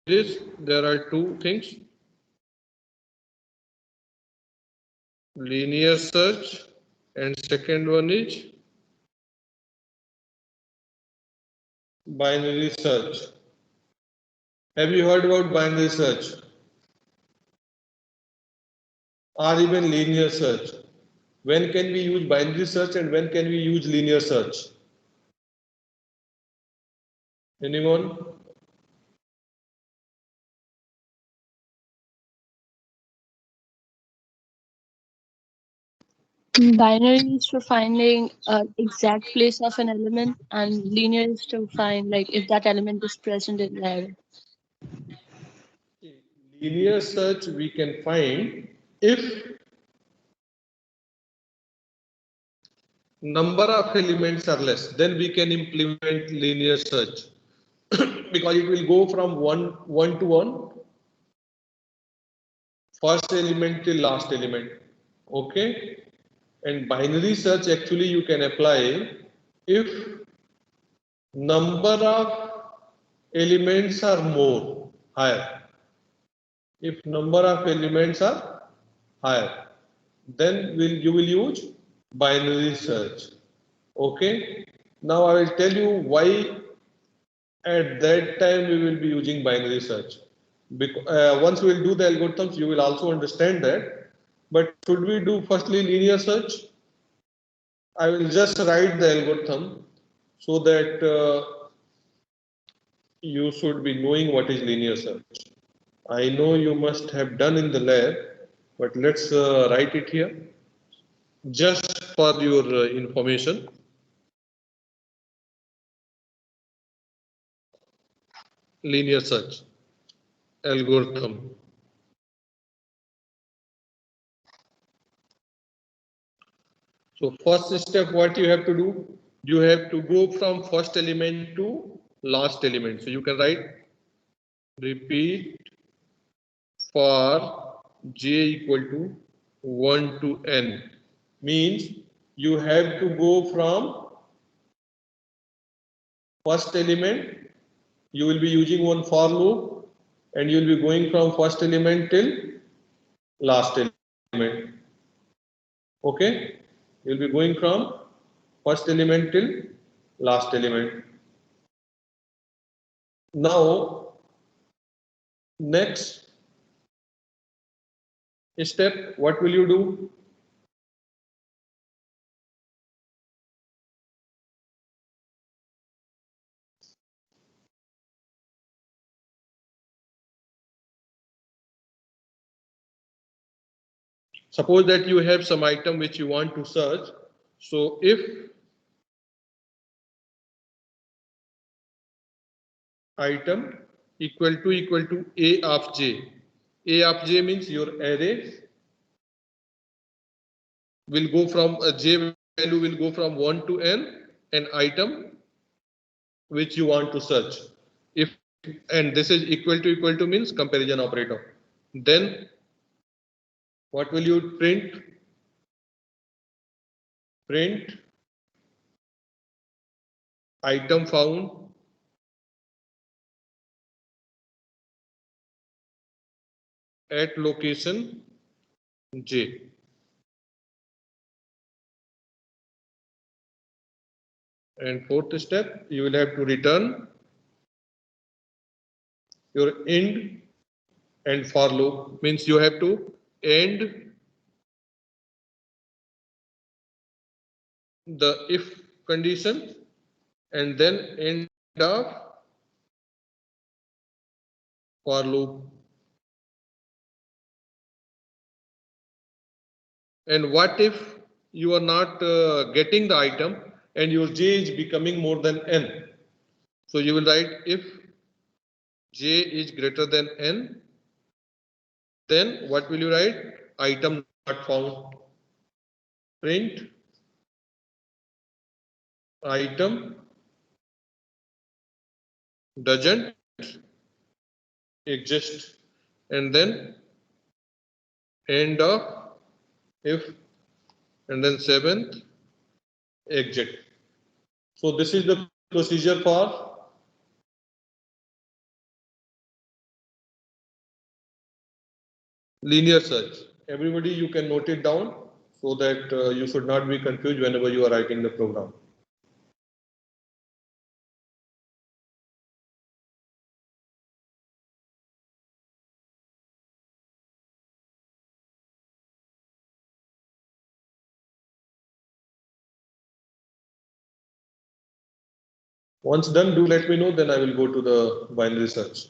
is there are two things: linear search, and second one is binary search. Have you heard about binary search or even linear search? When can we use binary search and when can we use linear search? Anyone? Binary is for finding exact place of an element, and linear is to find like if that element is present in there. Linear search we can find if number of elements are less, then we can implement linear search because it will go from one to one, first element till last element. Okay, and binary search actually you can apply if number of elements are more higher. If number of elements are higher, then you will use binary search. Okay. Now I will tell you why at that time we will be using binary search. Once we will do the algorithms, you will also understand that. But should we do firstly linear search? I will just write the algorithm so that you should be knowing what is linear search. I know you must have done in the lab, but let's write it here just for your information. Linear search algorithm. So first step, what you have to do? You have to go from first element to last element. So you can write repeat for j equal to 1 to n. Means you have to go from first element. You will be using one for loop and you will be going from first element till last element. Okay, you will be going from first element till last element. Now, next step, what will you do? Suppose that you have some item which you want to search. So if item equal to a of j, a of j means your array will go from a j value will go from 1 to n, an item which you want to search. If and this is equal to means comparison operator. Then what will you print? Print item found at location j. And fourth step, you will have to return your end and for loop, means you have to end the if condition and then end of for loop. And what if you are not getting the item and your j is becoming more than n? So you will write if j is greater than n, then what will you write? Item not found. Print item doesn't exist, and then end of if, and then seventh exit. So this is the procedure for Linear search. Everybody, you can note it down so that you should not be confused whenever you are writing the program. Once done, do let me know, then I will go to the binary search.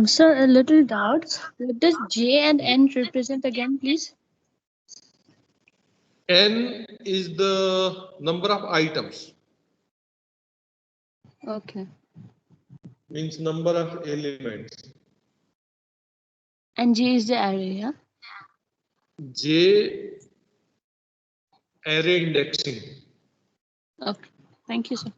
Sir, a little doubt. What does J and N represent again, please? N is the number of items, Okay. means number of elements. And J is the array, yeah? J, array indexing. Okay. Thank you, sir.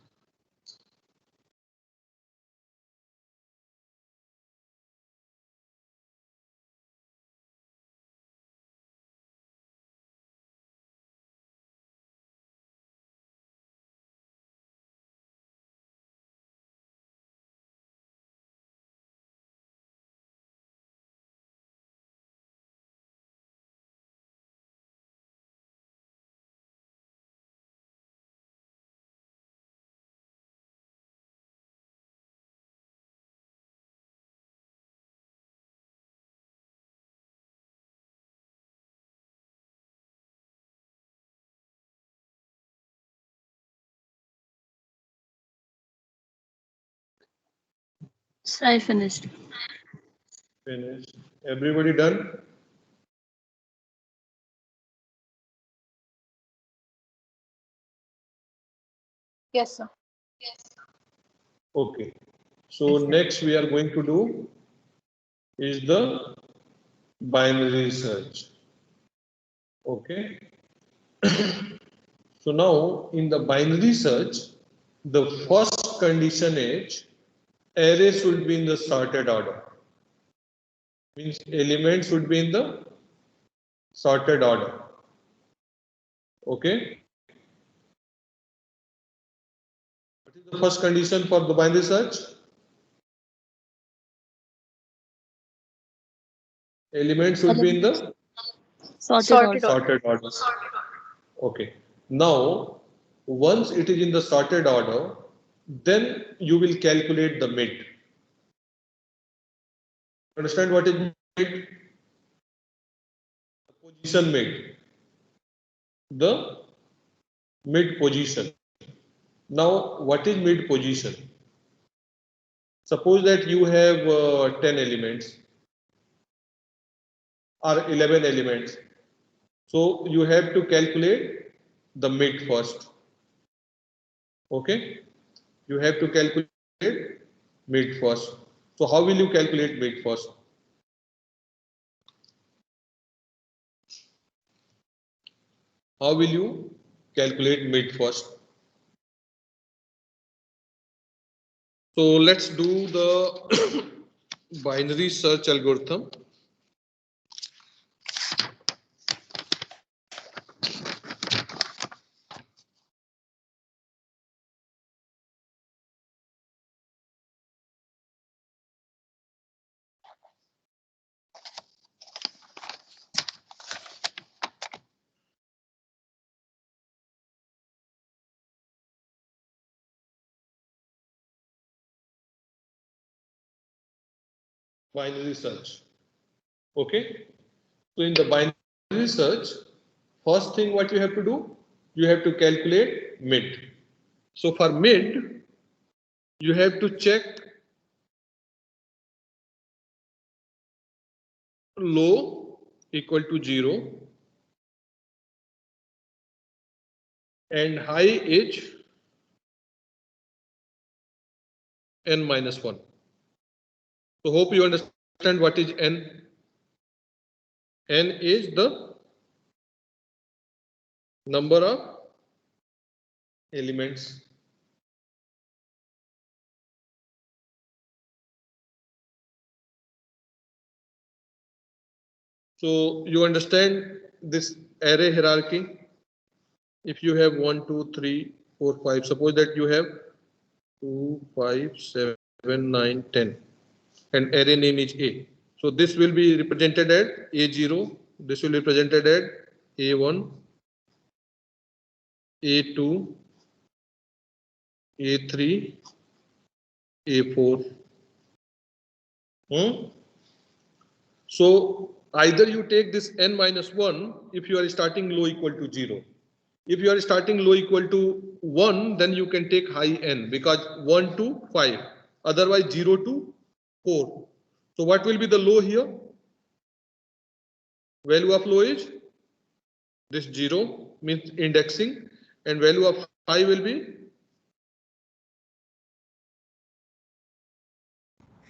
Sir, I finished. Finished. Everybody done? Yes, sir. Okay. So next we are going to do is the binary search. Okay. So now in the binary search, the first condition is array should be in the sorted order. Means elements should be in the sorted order. Okay. What is the first condition for the binary search? Elements should be in the Sorted order. sorted order. Okay. Now, once it is in the sorted order, then you will calculate the mid. Understand what is mid? Position mid. The mid position. Now, what is mid position? Suppose that you have 10 elements or 11 elements. So you have to calculate the mid first. Okay. You have to calculate mid first. So how will you calculate mid first? How will you calculate mid first? So let's do the binary search algorithm. Binary search. Okay. So in the binary search, first thing what you have to do, you have to calculate mid. So for mid, you have to check low equal to 0 and high is n minus 1. So hope you understand what is n. N is the number of elements. So you understand this array hierarchy. If you have 1, 2, 3, 4, 5, suppose that you have 2, 5, 7, 9, 10, and array name is A. So this will be represented at A0, this will be represented at A1, A2, A3, A4. So either you take this n minus 1 if you are starting low equal to 0. If you are starting low equal to 1, then you can take high n because 1 to 5, otherwise 0 to 4. So what will be the low here? Value of low is this 0 means indexing, and value of high will be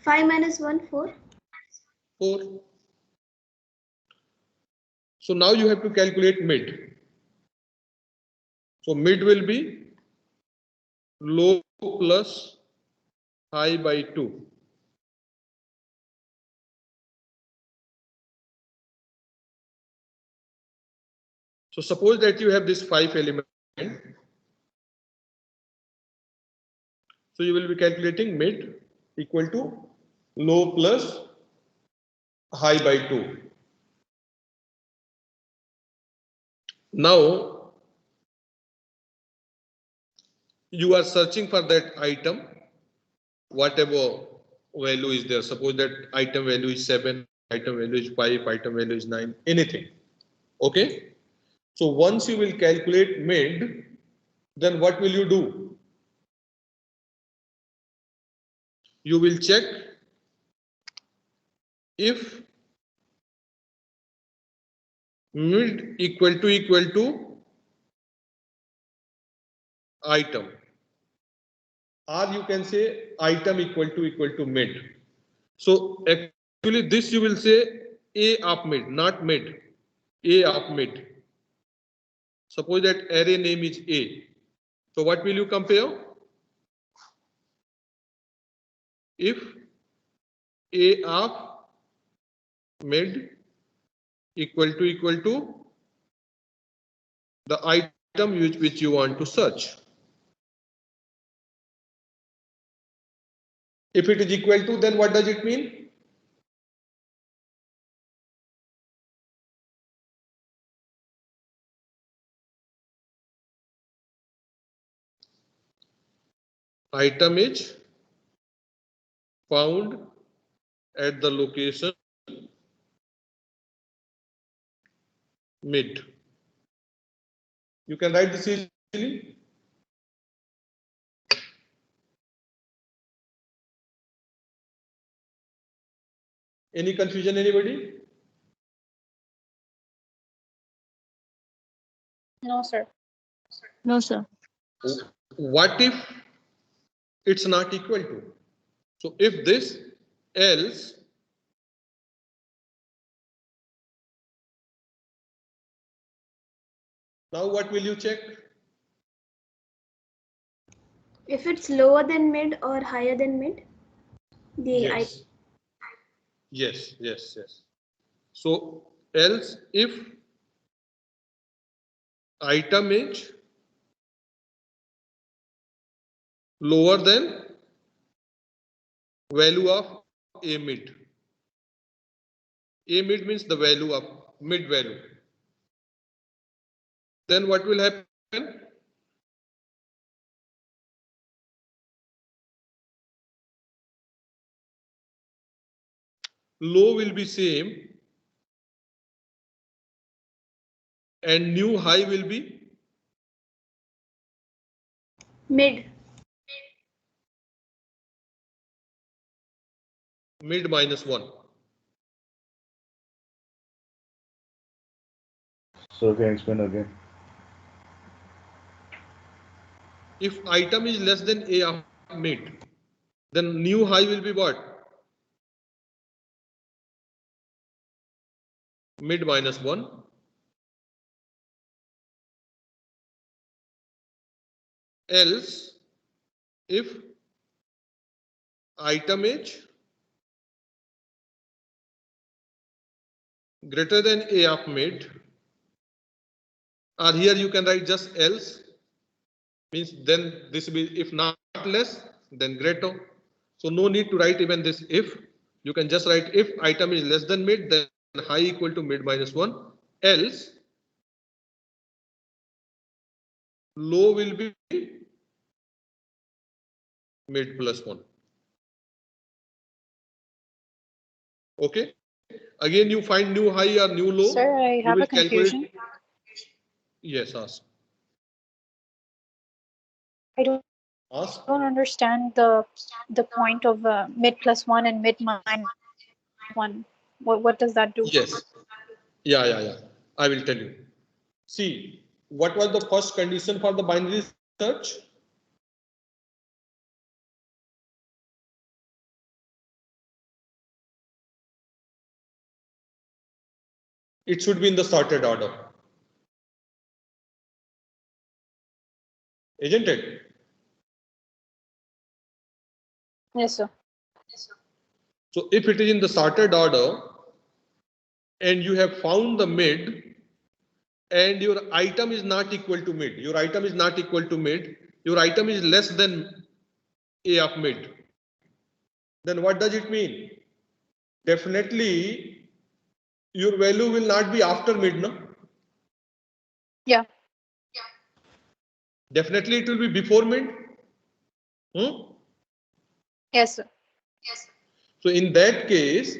5 minus 1, 4. 4. So now you have to calculate mid. So mid will be low plus high by 2. So suppose that you have this 5 element. So you will be calculating mid equal to low plus high by 2. Now you are searching for that item, whatever value is there. Suppose that item value is 7, item value is 5, item value is 9, anything. Okay. So once you will calculate mid, then what will you do? You will check if mid equal to item, or you can say item equal to mid. So actually this you will say A of mid, not mid, A of mid. Suppose that array name is A. So what will you compare? If A of mid equal to the item which you want to search. If it is equal to, then what does it mean? Item is found at the location mid. You can write this easily. Any confusion, anybody? No, sir. No, sir. What if it's not equal to? So if this, else, now what will you check? If it's lower than mid or higher than mid, Yes. Yes, yes, yes. So else if item is lower than value of A mid. A mid means the value of mid value. Then what will happen? Low will be same and new high will be mid. Mid minus 1. So can you explain again? If item is less than A of mid, Then new high will be what? Mid minus 1. Else, if item is greater than A of mid, or here you can write just else, means then this will be, if not less, then greater. So no need to write even this if. You can just write if item is less than mid, then high equal to mid minus 1. Else, low will be mid plus 1. Okay. Again, you find new high or new low. Sir, I You have will a confusion. calculate. Yes, ask. I don't Ask. understand the point of mid plus 1 and mid minus 1. What does that do? Yes. Yeah. I will tell you. See, what was the first condition for the binary search? It should be in the sorted order. Isn't it? Yes, sir. So if it is in the sorted order and you have found the mid and your item is not equal to mid, your item is less than A of mid, then what does it mean? Definitely your value will not be after mid, no? Yeah. Definitely it will be before mid. Yes, sir. So in that case,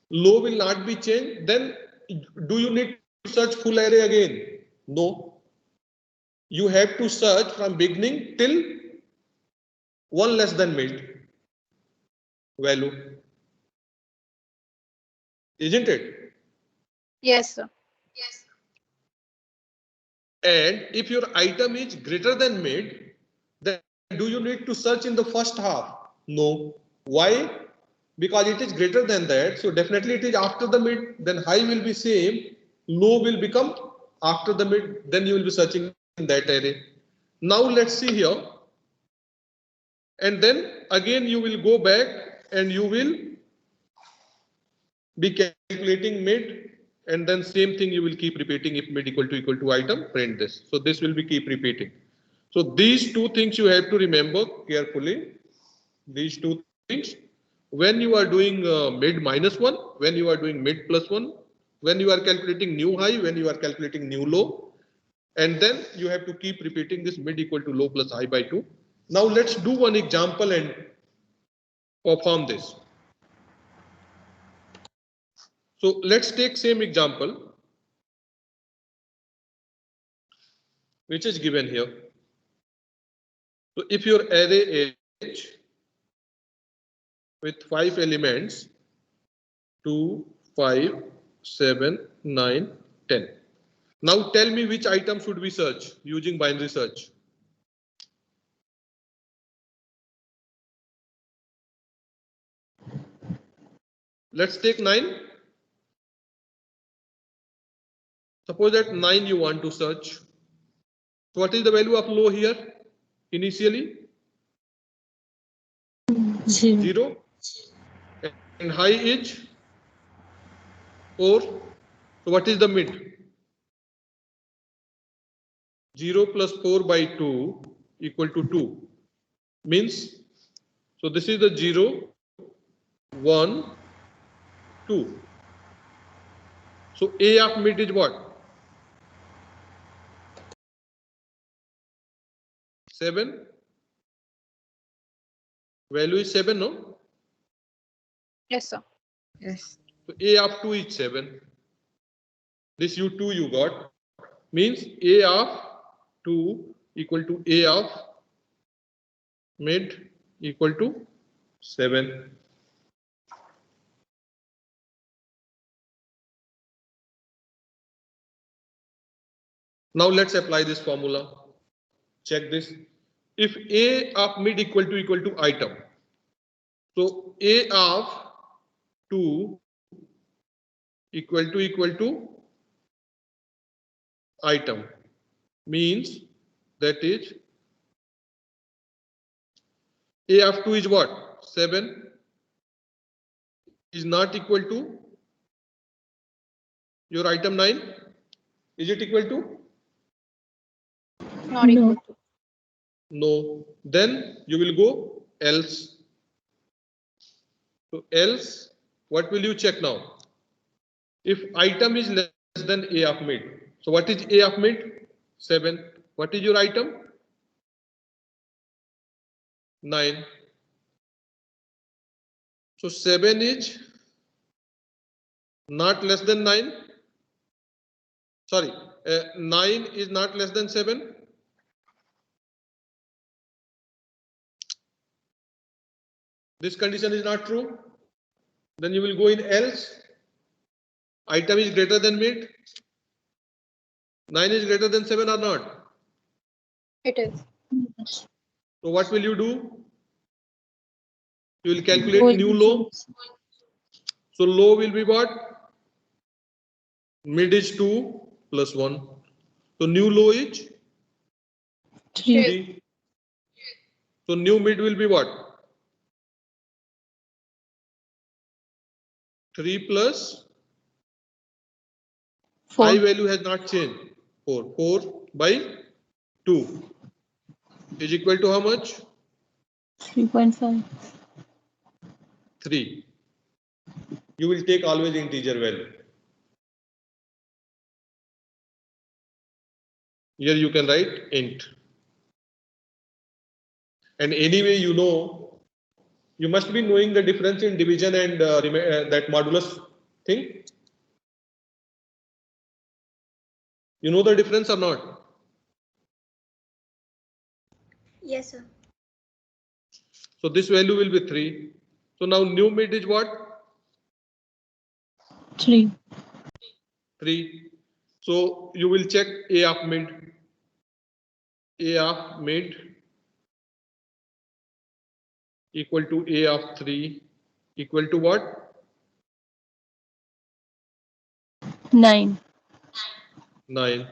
low will not be changed. Then do you need to search full array again? No. You have to search from beginning till one less than mid value. Isn't it? Yes, sir. And if your item is greater than mid, then do you need to search in the first half? No. Why? Because it is greater than that. So definitely it is after the mid. Then high will be same. Low will become after the mid. Then you will be searching in that array. Now let's see here. And then again you will go back and you will be calculating mid, and then same thing you will keep repeating. If mid equal to item, print this. So this will be keep repeating. So these two things you have to remember carefully. These two things. When you are doing mid minus 1, when you are doing mid plus 1, when you are calculating new high, when you are calculating new low, and then you have to keep repeating this mid equal to low plus high by 2. Now let's do one example and perform this. So let's take same example which is given here. So if your array is with 5 elements, 2, 5, 7, 9, 10. Now tell me which item should we search using binary search. Let's take 9. Suppose that 9 you want to search. So what is the value of low here initially? 0. And high is 4. So what is the mid? 0 plus 4 by 2 equal to 2. Means, so this is the 0, 1, 2. So A of mid is what? 7. Value is 7, no? Yes, sir. Yes. So A of 2 is 7. This U2 you got. Means A of 2 equal to A of mid equal to 7. Now let's apply this formula. Check this. If A of mid equal to item, So A of 2 equal to item means that is A of 2 is what? 7 is not equal to your item 9. Is it equal to? Not equal No. to. No. Then you will go else. So else, what will you check now? If item is less than A of mid. So what is A of mid? 7. What is your item? 9. So 7 is not less than 9. Sorry, 9 is not less than 7. This condition is not true. Then you will go in else. Item is greater than mid. 9 is greater than 7 or not? It is. Yes. So what will you do? You will Go calculate with new the low. difference. So low will be what? Mid is 2 plus 1. So new low is 3. 3. So new mid will be what? 3 plus 4. I value has not changed. 4. 4 by 2 is equal to how much? 3.5. 3. You will take always integer value. Here you can write int. And anyway, you know, you must be knowing the difference in division and that modulus thing. You know the difference or not? Yes, sir. So this value will be 3. So now new mid is what? 3. 3. So you will check A of mid. A of mid equal to A of 3 equal to what? 9. 9.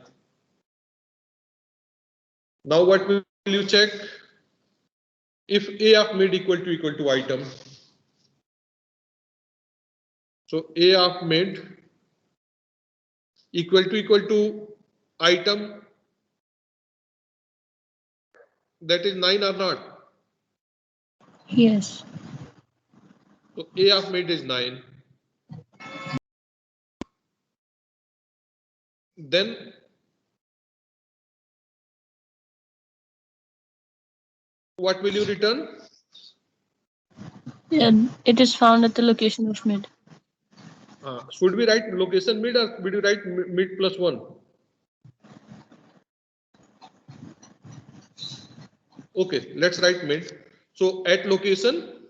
Now what will you check? If A of mid equal to item. So A of mid equal to item, that is 9 or not? Yes. So A of mid is 9. Then what will you return? And it is found at the location of mid. Should we write location mid or would you write mid plus 1? Okay, let's write mid. So at location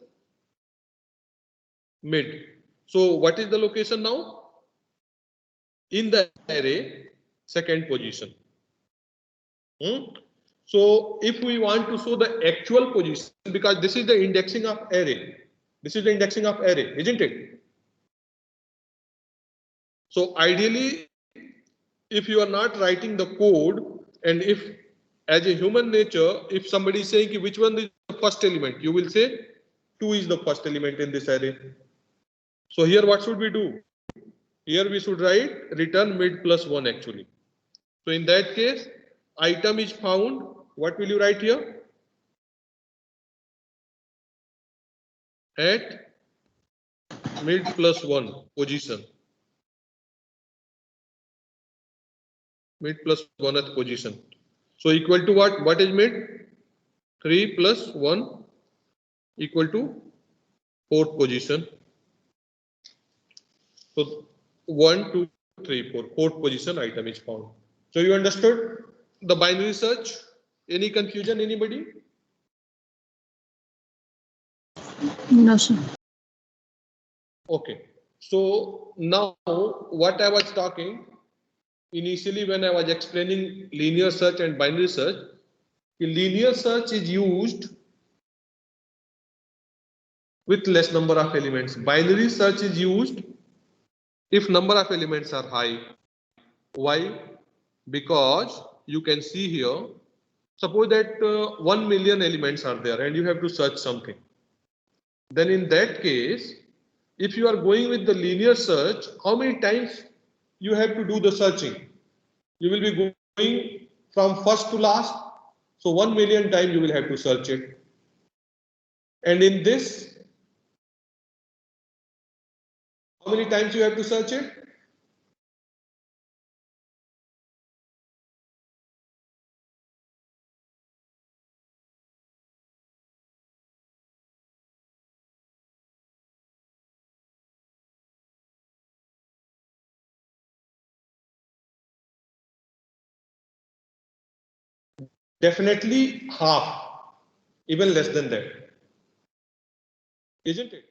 mid. So what is the location now? In the array, second position. So if we want to show the actual position, because this is the indexing of array. This is the indexing of array, isn't it? So ideally, if you are not writing the code, and if as a human nature, if somebody is saying which one is the first element, you will say 2 is the first element in this array. So here what should we do? Here we should write return mid plus 1 actually. So in that case, item is found. What will you write here? At mid plus 1 position. Mid plus 1th position. So equal to what? What is mid? 3 plus 1 equal to 4th position. So 1, 2, 3, 4. 4th position item is found. So you understood the binary search? Any confusion, anybody? No, sir. Okay. So now what I was talking initially when I was explaining linear search and binary search, linear search is used with less number of elements. Binary search is used if number of elements are high. Why? Because you can see here, suppose that 1 million elements are there and you have to search something. Then in that case, if you are going with the linear search, how many times you have to do the searching? You will be going from first to last. So 1 million times you will have to search it. And in this, how many times you have to search it? Definitely half, even less than that, isn't it?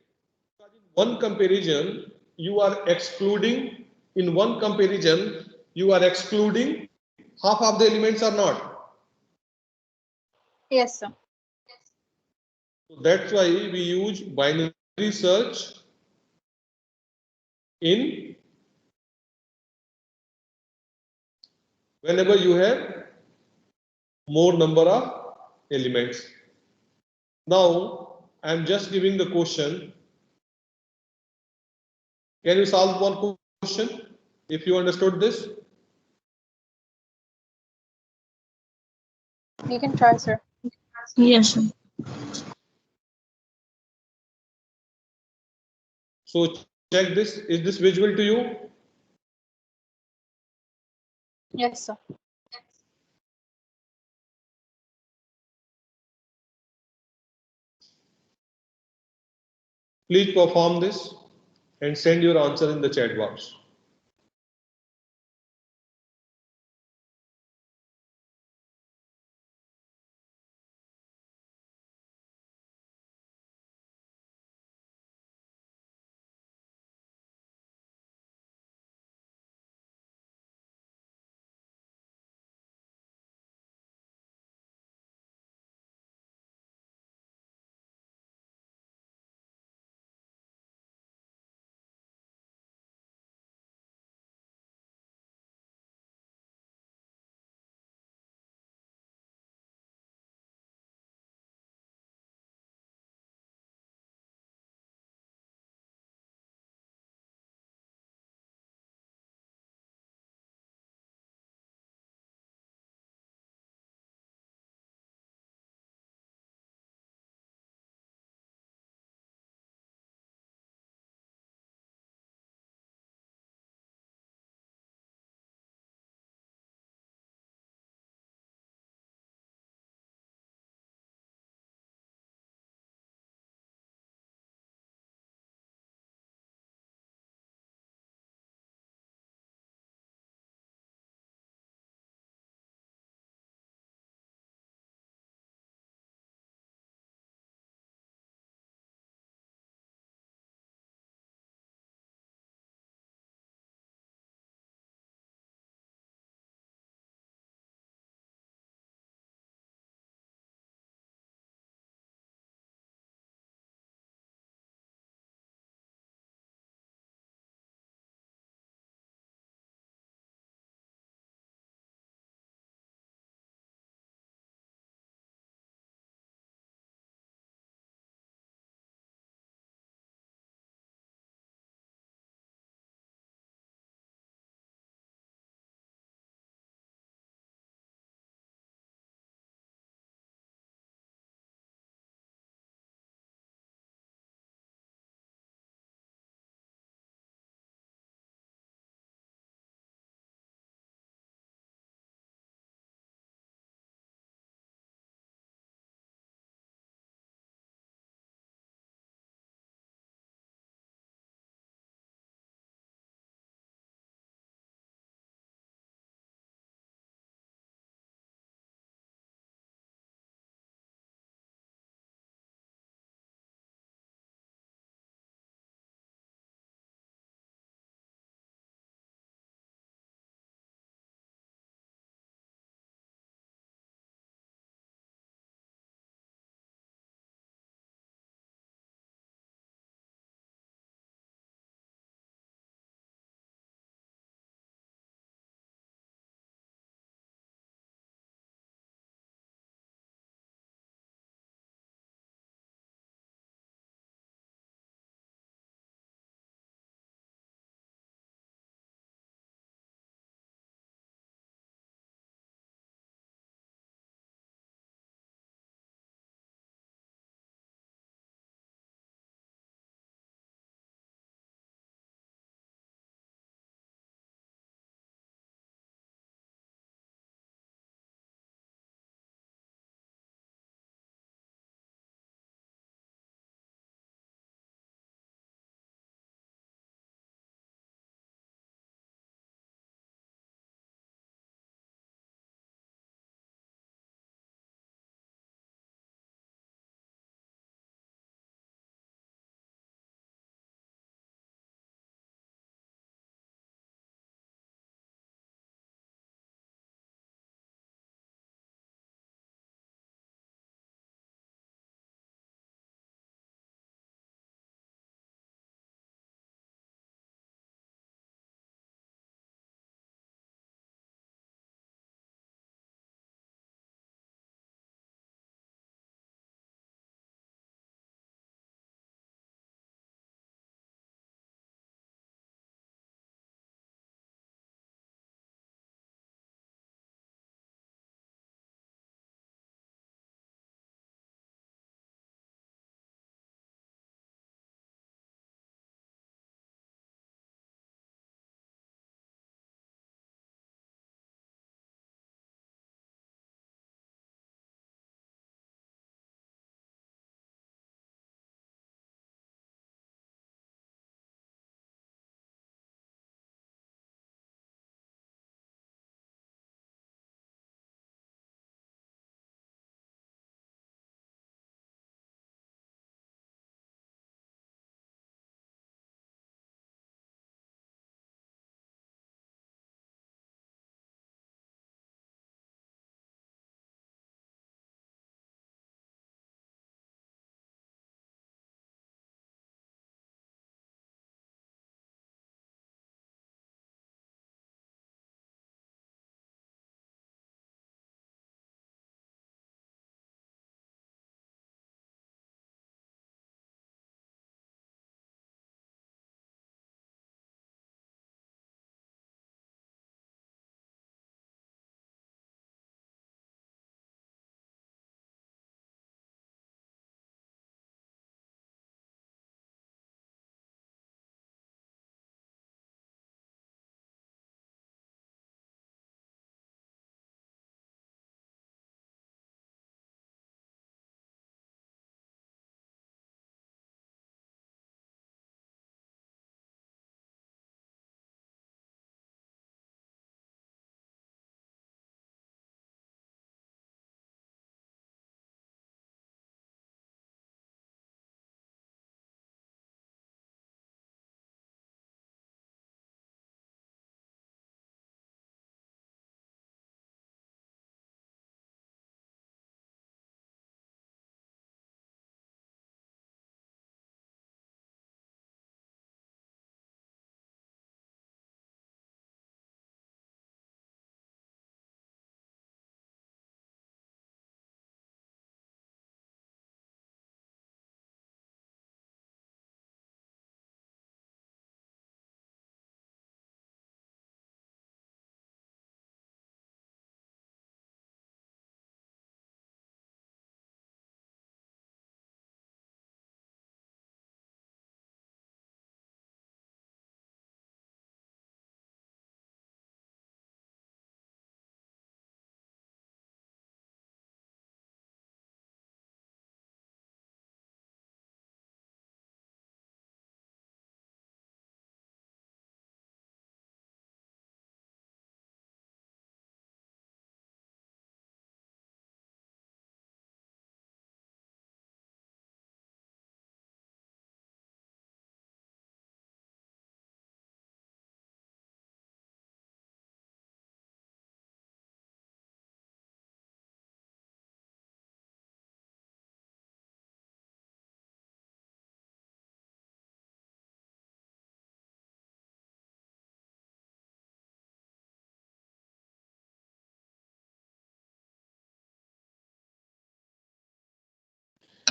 One comparison, you are excluding, in one comparison, you are excluding half of the elements or not. Yes, sir. So that's why we use binary search in whenever you have more number of elements. Now, I am just giving the question. Can you solve one question if you understood this? You can try, sir. Yes, sir. So check this. Is this visual to you? Yes, sir. Please perform this and send your answer in the chat box.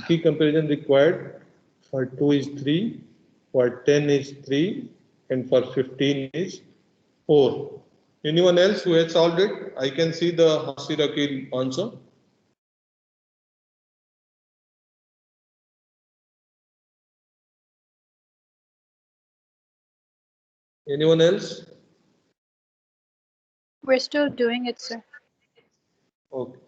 key comparison required for 2 is 3, for 10 is 3, and for 15 is 4. Anyone else who has solved it? I can see the Hasirakil answer. Anyone else? We're still doing it, sir. Okay.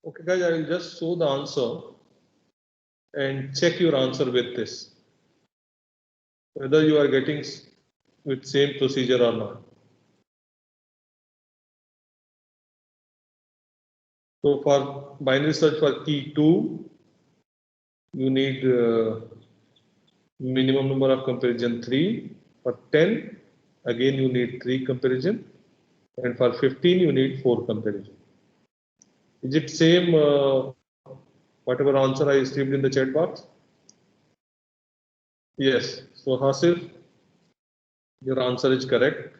Okay, guys, I will just show the answer and check your answer with this, whether you are getting with same procedure or not. So for binary search for key 2, you need minimum number of comparison 3. For 10, again you need 3 comparison, and for 15 you need 4 comparison. Is it same whatever answer I received in the chat box? Yes. So Hasif, your answer is correct.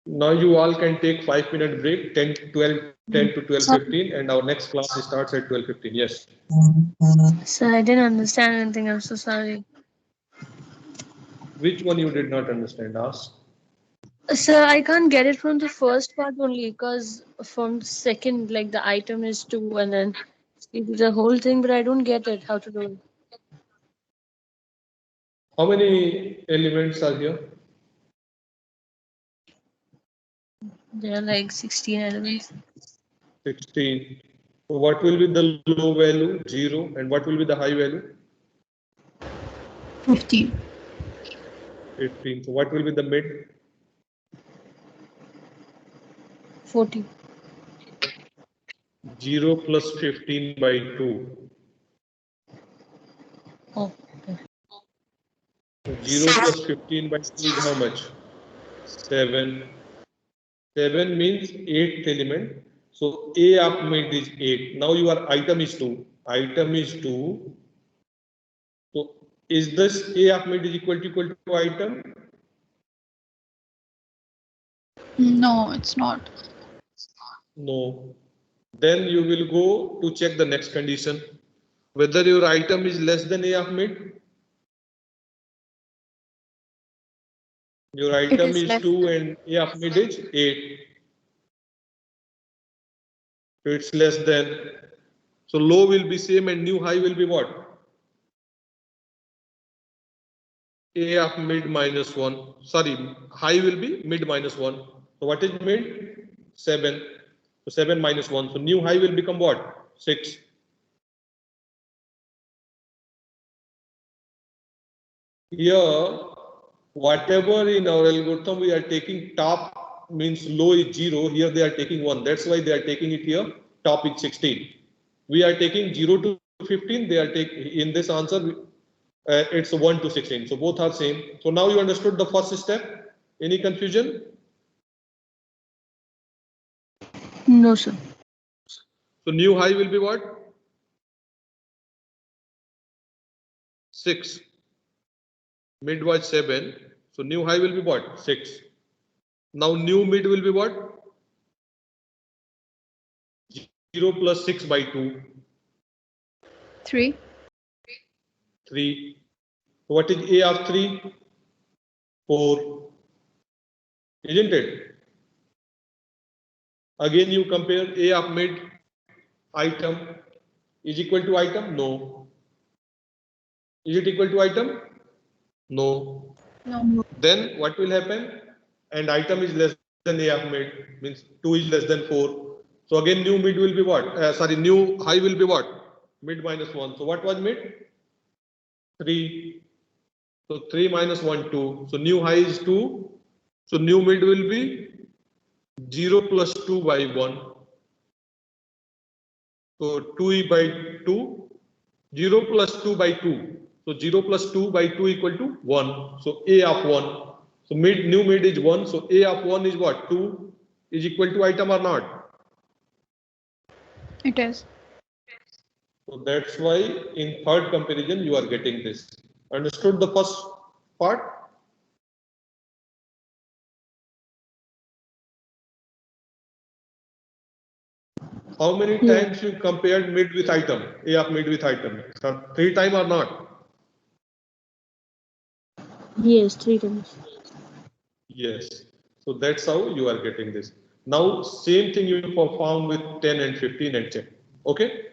Now you all can take 5-minute break, 10 to 12:15, and our next class starts at 12:15. Yes. Sir, I didn't understand anything. I'm so sorry. Which one you did not understand? Ask. Sir, I can't get it from the first part only because from the second, like the item is 2 and then it is the whole thing, but I don't get it how to do it. How many elements are here? There are like 16 elements. 16. So what will be the low value? 0. And what will be the high value? 15. 15. So what will be the mid? 40. 0 plus 15 by 2. Oh, okay. So 0 plus 15 by 2 is how much? 7. 7 means 8th element. So A of mid is 8. Now your item is 2. Item is 2. So is this A of mid is equal to item? No, it's not. No. Then you will go to check the next condition, whether your item is less than A of mid. Your item is is less 2 and A of mid is 8. So it's less than. So low will be same and new high will be what? A of mid minus 1. Sorry, high will be mid minus 1. So what is mid? 7. So 7 minus 1. So new high will become what? 6. Here, whatever in our algorithm we are taking top means low is 0. Here they are taking 1. That's why they are taking it here. Top is 16. We are taking 0 to 15. They are taking in this answer. It's 1 to 16. So both are same. So now you understood the first step. Any confusion? No, sir. So new high will be what? 6. Mid was 7. So new high will be what? 6. Now new mid will be what? 0 plus 6 by 2. 3. 3. So what is A of 3? 4. Isn't it? Again you compare A of mid item is equal to item? No. Is it equal to item? No. No. Then what will happen? And item is less than A of mid, means 2 is less than 4. So again new mid will be what? New high will be what? Mid minus 1. So what was mid? 3. So 3 minus 1, 2. So new high is 2. So new mid will be 0 plus 2 by 1. So 2 by 2. 0 plus 2 by 2. So 0 plus 2 by 2 equal to 1. So A of 1. So new mid is 1. So A of 1 is what? 2 is equal to item or not? It is. So that's why in third comparison you are getting this. Understood the first part? How many times you compared mid with item? A of mid with item? 3 times or not? Yes, 3 times. Yes. So that's how you are getting this. Now same thing you perform with 10 and 15 and 10. Okay?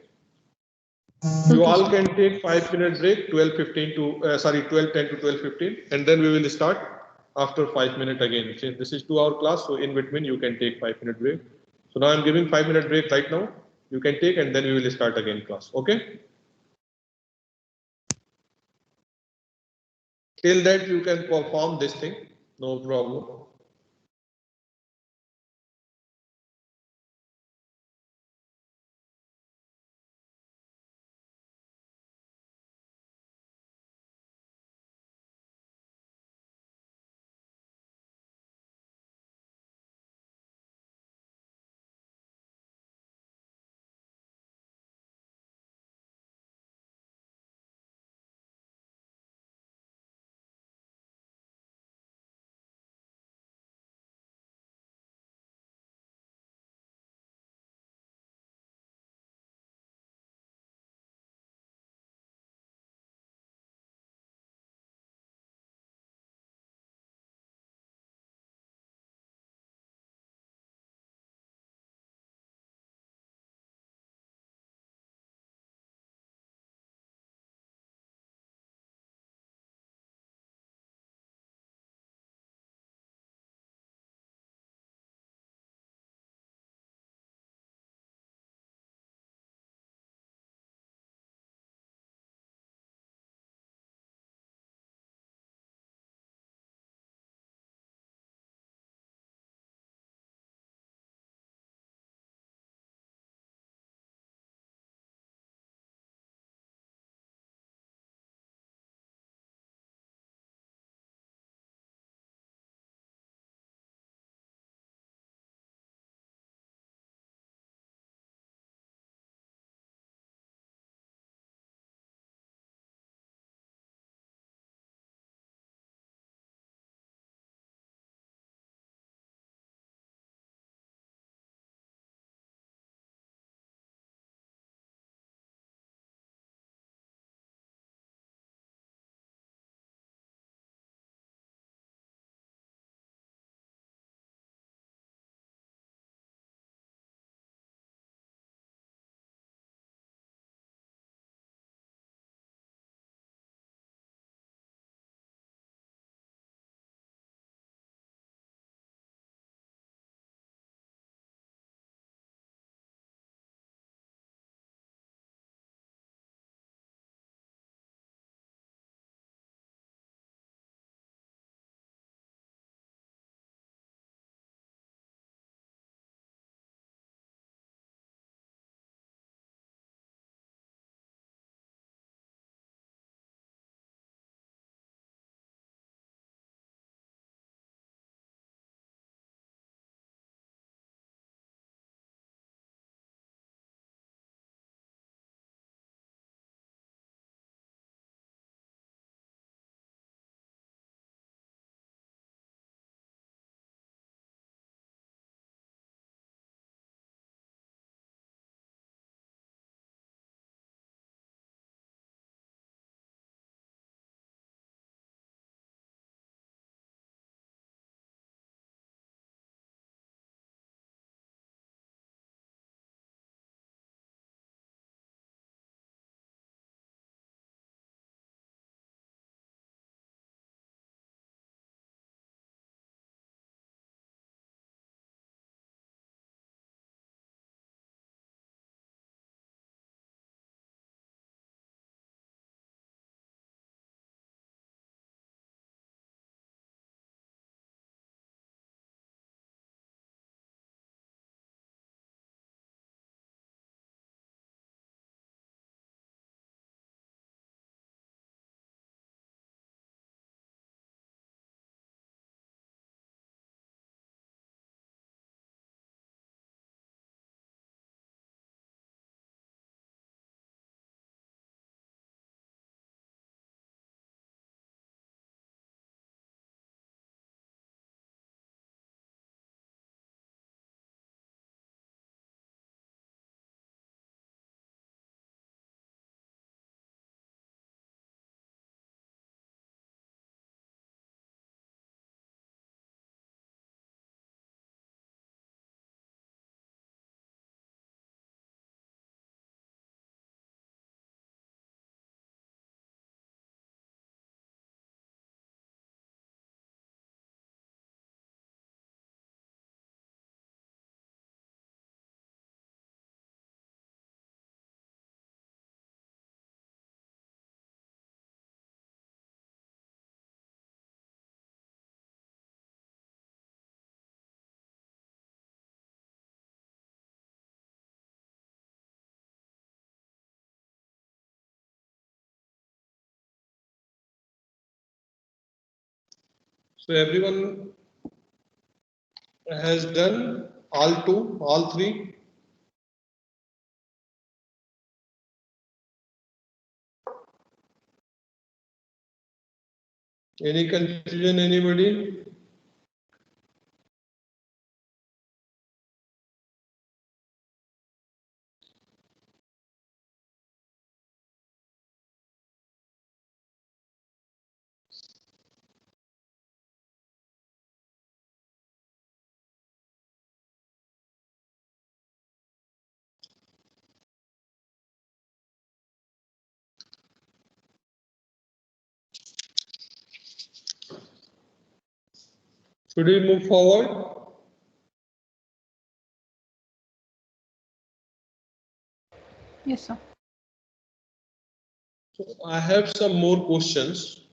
You all can take 5-minute break, 12:10 to 12:15, and then we will start. after 5 minutes again. Since this is 2 hour class, so in between you can take 5 minute break. So now I'm giving 5 minute break right now. You can take and then we will start again class. Okay. Till that you can perform this thing. No problem. So everyone has done all three. Any confusion, anybody? Should we move forward? Yes, sir. So I have some more questions.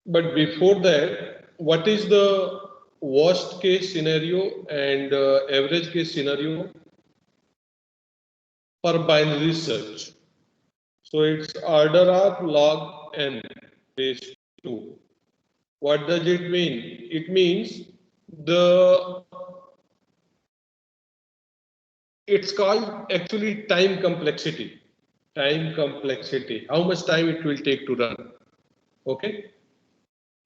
But before that, what is the worst case scenario and average case scenario for binary search? So it's order of log n raised to. What does it mean? It means the it's called actually time complexity. Time complexity. How much time it will take to run? Okay.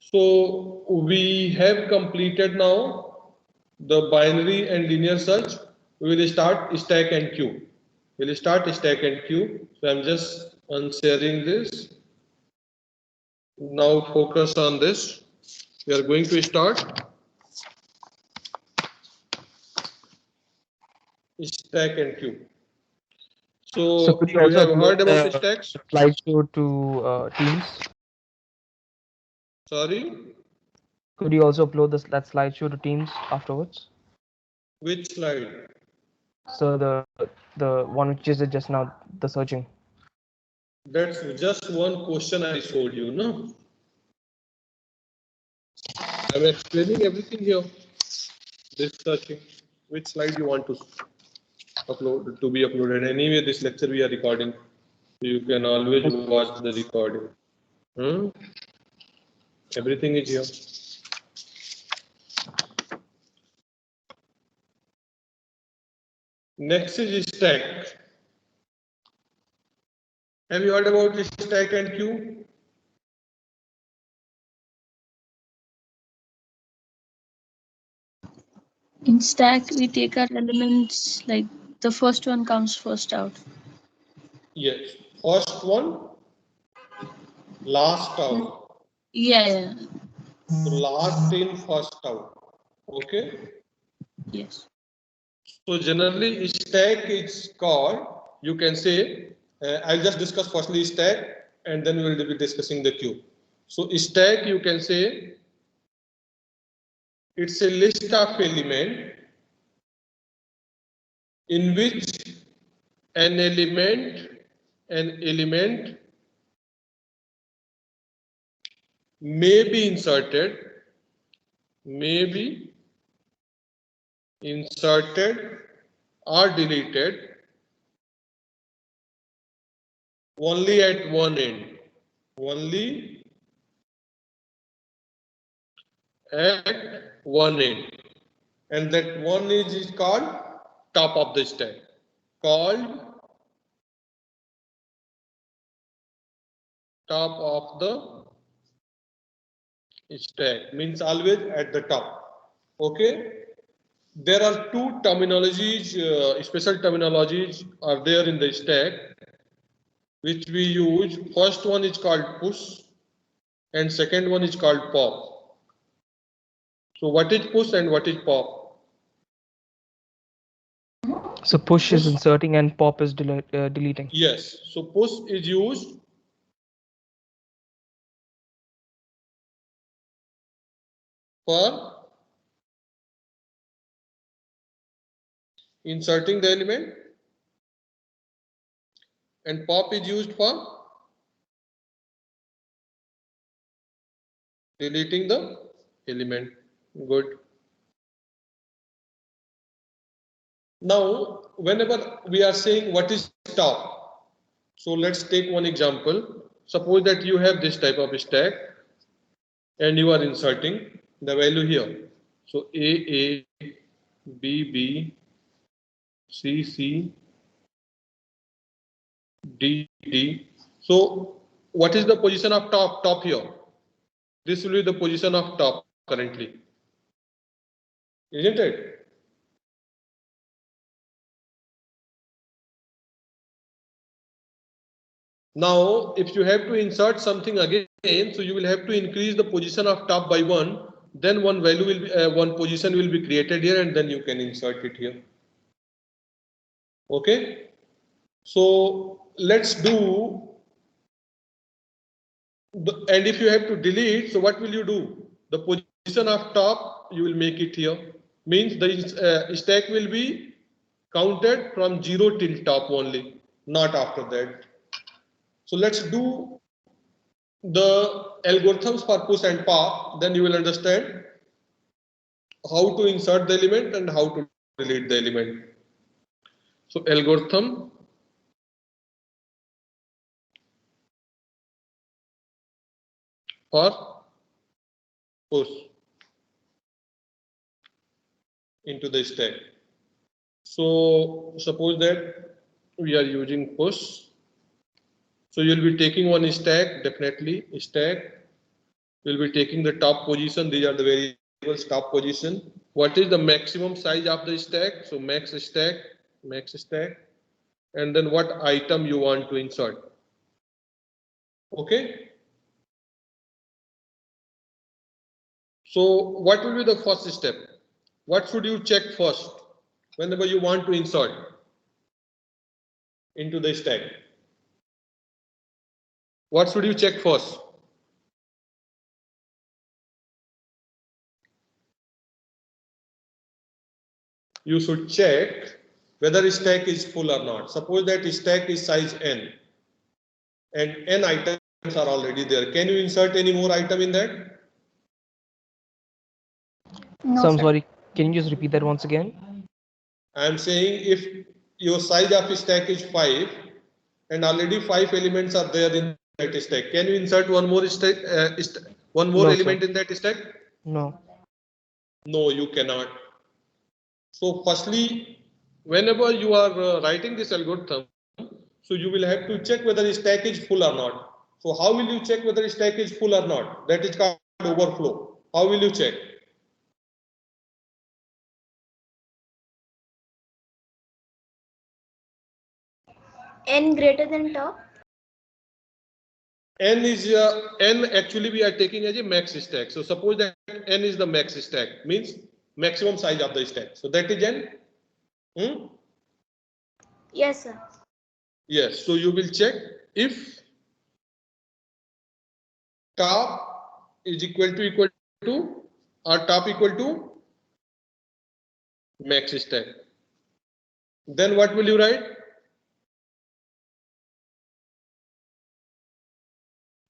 So we have completed now the binary and linear search. We will start stack and queue. We will start stack and queue. So I'm just unsharing this. Now focus on this. We are going to start stack and queue. So could you you also have heard upload about stacks? slideshow to Teams? Sorry, Could you also upload that slideshow to Teams afterwards? which slide? So the one which is just now, the searching. That's just one question I showed you, no? I'm explaining everything here. This searching. Which slide you want to upload to be uploaded? Anyway, this lecture we are recording. You can always watch the recording. Hmm? Everything is here. Next is stack. Have you heard about stack and queue? In stack, we take our elements like the first one comes first out. Yes. First one, last out. Yeah. So last in, first out. Okay. Yes. So generally stack is called, you can say, I'll just discuss firstly stack and then we will be discussing the queue. So stack, you can say, it's a list of element in which an element may be inserted or deleted only at one end. Only at one end. And that one is called top of the stack. Called top of the stack means always at the top. Okay. There are two terminologies, special terminologies are there in the stack, which we use. First one is called push and second one is called pop. So what is push and what is pop? So push is inserting and pop is deleting. Yes. So push is used for inserting the element and pop is used for deleting the element. Good. Now, whenever we are saying what is top, so let's take one example. Suppose that you have this type of stack and you are inserting the value here. So A, B, B, C, C, D, D. So what is the position of top here? This will be the position of top currently, isn't it? Now, if you have to insert something again, so you will have to increase the position of top by 1. Then one value will be one position will be created here, and then you can insert it here. Okay. So let's do. And if you have to delete, so what will you do? The position of top, you will make it here. Means the stack will be counted from 0 till top only, not after that. So let's do the algorithms for push and pop, then you will understand how to insert the element and how to delete the element. So algorithm for push into the stack. So suppose that we are using push. So you'll be taking one stack, definitely stack. You'll be taking the top position. These are the variables top position. What is the maximum size of the stack? So max stack, and then what item you want to insert. Okay. So what will be the first step? What should you check first whenever you want to insert into the stack? What should you check first? You should check whether stack is full or not. Suppose that stack is size n and n items are already there. Can you insert any more item in that? No, So I'm sir. sorry, can you just repeat that once again? I am saying if your size of stack is 5 and already 5 elements are there in that stack, can you insert one more stack, one more No, element sir. in that stack? No. No, you cannot. So firstly, whenever you are writing this algorithm, so you will have to check whether stack is full or not. So how will you check whether stack is full or not? That is called overflow. How will you check? N greater than top. N is n actually we are taking as a max stack. So suppose that n is the max stack, means maximum size of the stack. So that is n. Yes, sir. Yes. So you will check if top is equal to or top equal to max stack. Then what will you write?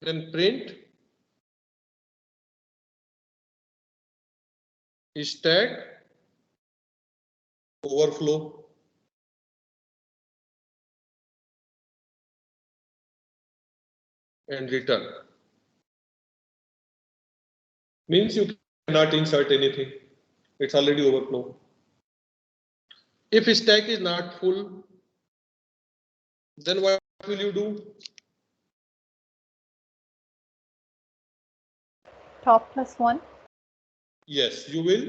Then print stack overflow. And return. Means you cannot insert anything. It's already overflow. If stack is not full, then what will you do? Top plus 1. Yes, you will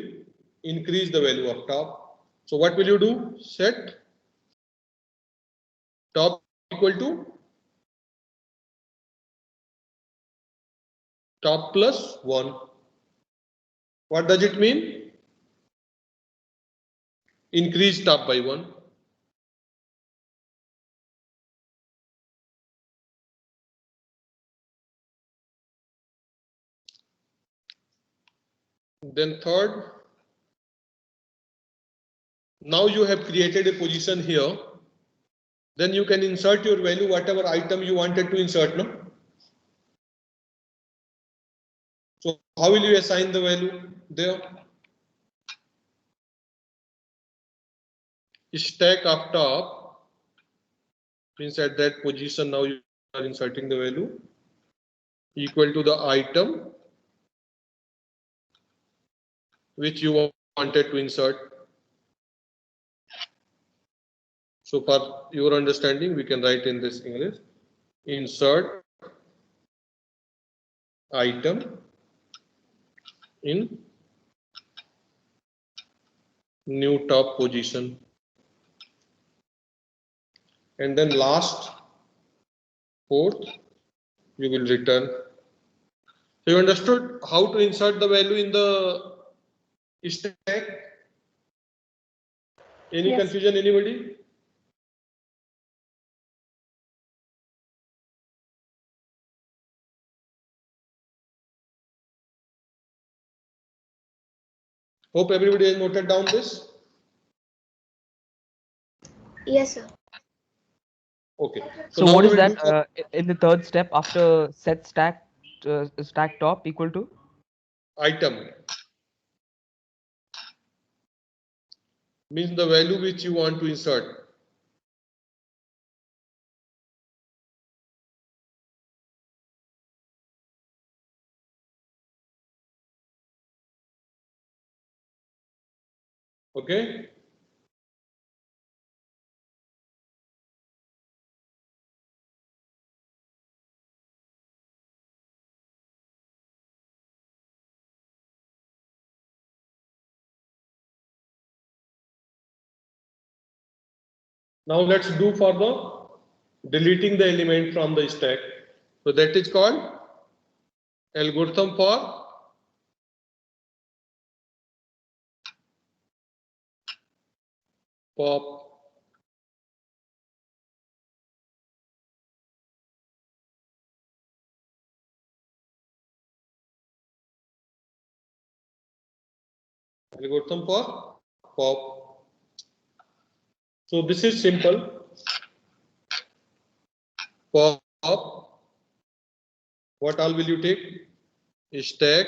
increase the value of top. So what will you do? Set top equal to top plus 1. What does it mean? Increase top by 1. Then third, now you have created a position here. Then you can insert your value, whatever item you wanted to insert, no? So how will you assign the value there? stack of top means at that position now you are inserting the value equal to the item which you wanted to insert. So for your understanding, we can write in this English, insert item in new top position. And then last, fourth, you will return. So you understood how to insert the value in the stack? Any Yes. confusion, anybody? Hope everybody has noted down this. Yes, sir. Okay. So now what we is will that do for in the third step after set stack top equal to? item. Means the value which you want to insert. Okay. Now let's do for the deleting the element from the stack. So that is called algorithm for pop. Algorithm for pop. So this is simple. Pop. What all will you take? Stack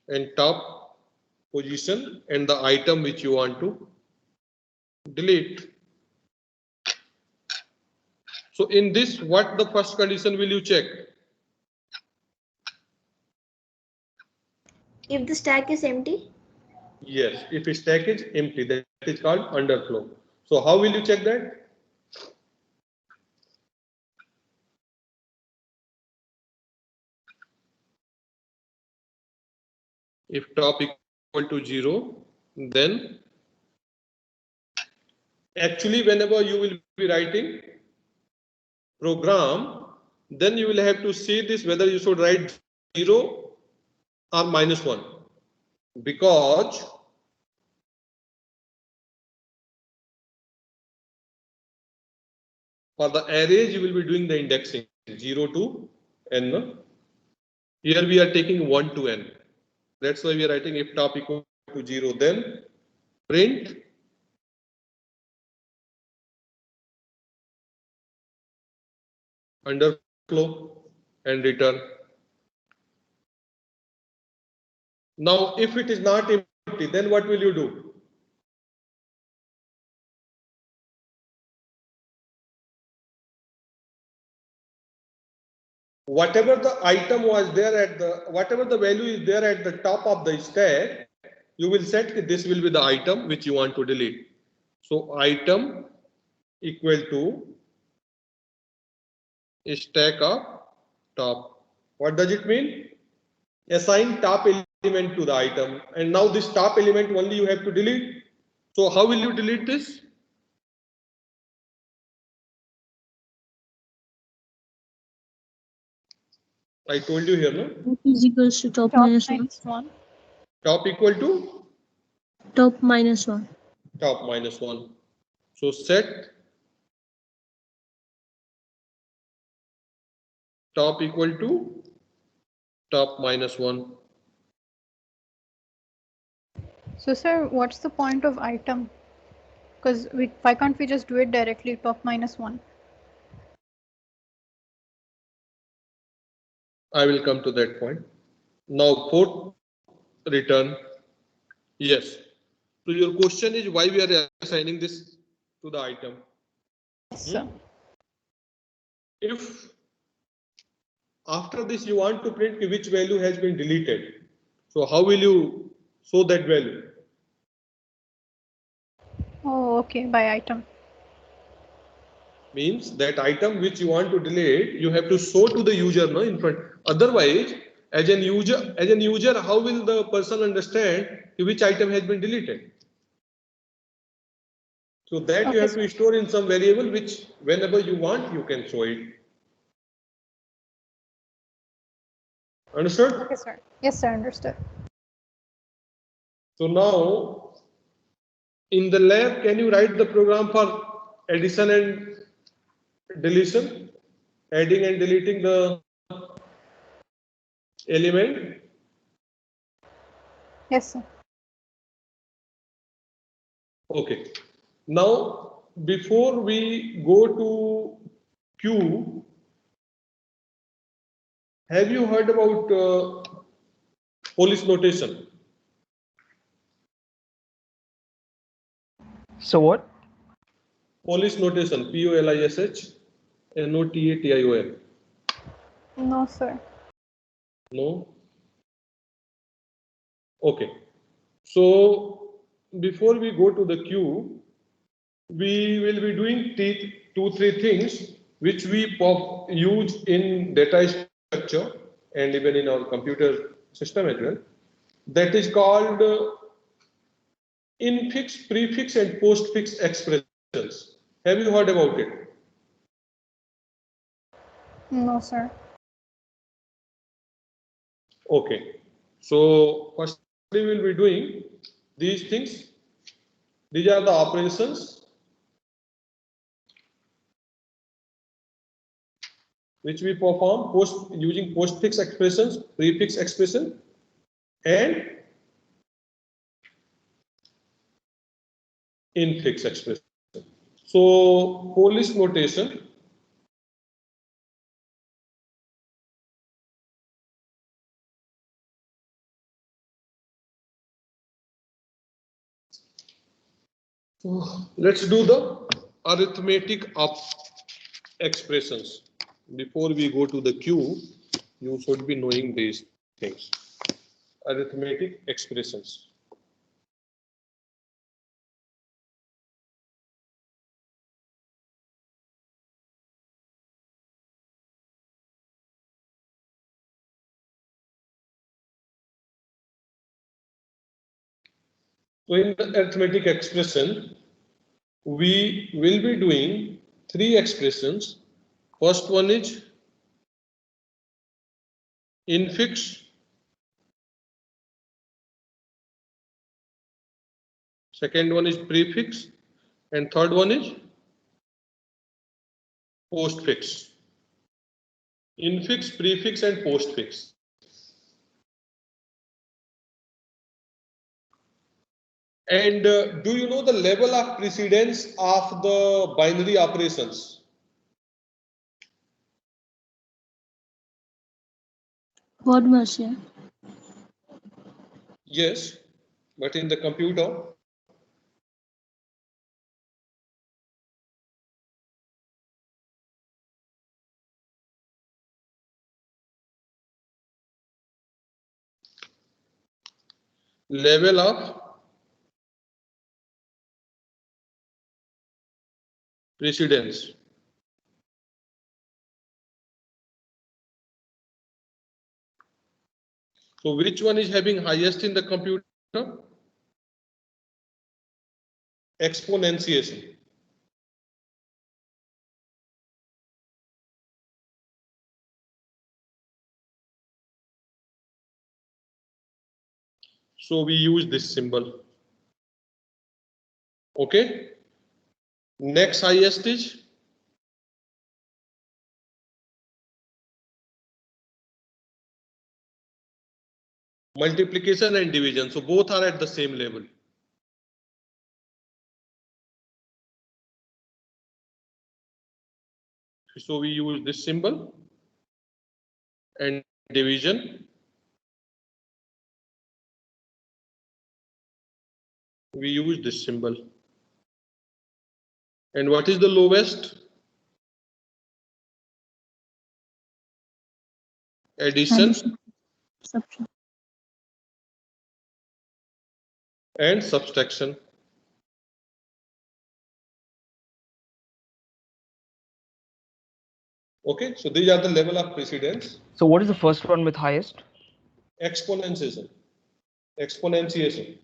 and top position and the item which you want to delete. So in this, what the first condition will you check? If the stack is empty, Yes, if a stack is empty, that is called underflow. So how will you check that? If top equal to 0, then actually whenever you will be writing program, then you will have to see this whether you should write 0 or -1, because for the arrays you will be doing the indexing 0 to n. Here we are taking 1 to n. That's why we are writing if top equal to 0, then print underflow and return. Now, if it is not empty, then what will you do? Whatever the item was there at the, whatever the value is there at the top of the stack, you will set this will be the item which you want to delete. So item equal to stack of top. What does it mean? Assign top element to the item, and now this top element only you have to delete. So how will you delete this? I told you here, no? Top is equals to top Top minus 1. minus 1. Top equal to Top minus 1. top minus 1. So set top equal to top minus 1. So, sir, what's the point of item? Because why can't we just do it directly top minus 1? I will come to that point. Now fourth return. Yes. So your question is why we are assigning this to the item. Yes, sir. If after this you want to print which value has been deleted, so how will you show that value? Oh, okay, by item. Means that item which you want to delete, you have to show to the user, no, in front. Otherwise, as an user, how will the person understand which item has been deleted? So that you Okay, have to store in some variable which whenever you want you can show it. Understood? Okay, sir. Yes, sir, understood. So now in the lab, can you write the program for addition and deletion, adding and deleting the element? Yes, sir. Okay. Now, before we go to Q, have you heard about police notation? So what? Polish notation, POLISH, NOTATION. No, sir. No? Okay. So before we go to the Q, we will be doing two, three things which we use in data structure and even in our computer system as well. That is called infix, prefix, and postfix expressions. Have you heard about it? No, sir. Okay. So first we will be doing these things. These are the operations which we perform using postfix expressions, prefix expression, and infix expression. So Polish notation. So let's do the arithmetic of expressions. Before we go to the Q, you should be knowing these things. Arithmetic expressions. So in the arithmetic expression, we will be doing three expressions. First one is infix. Second one is prefix. And third one is postfix. Infix, prefix, and postfix. And do you know the level of precedence of the binary operations? What, Marcia? Yes, but in the computer, level of precedence. So which one is having highest in the computer? Exponentiation. So we use this symbol. Okay. Next highest is multiplication and division. So both are at the same level. So we use this symbol and division. we use this symbol. And what is the lowest? Addition Subtraction. and subtraction. Okay, so these are the level of precedence. So what is the first one with highest? Exponentiation. Exponentiation.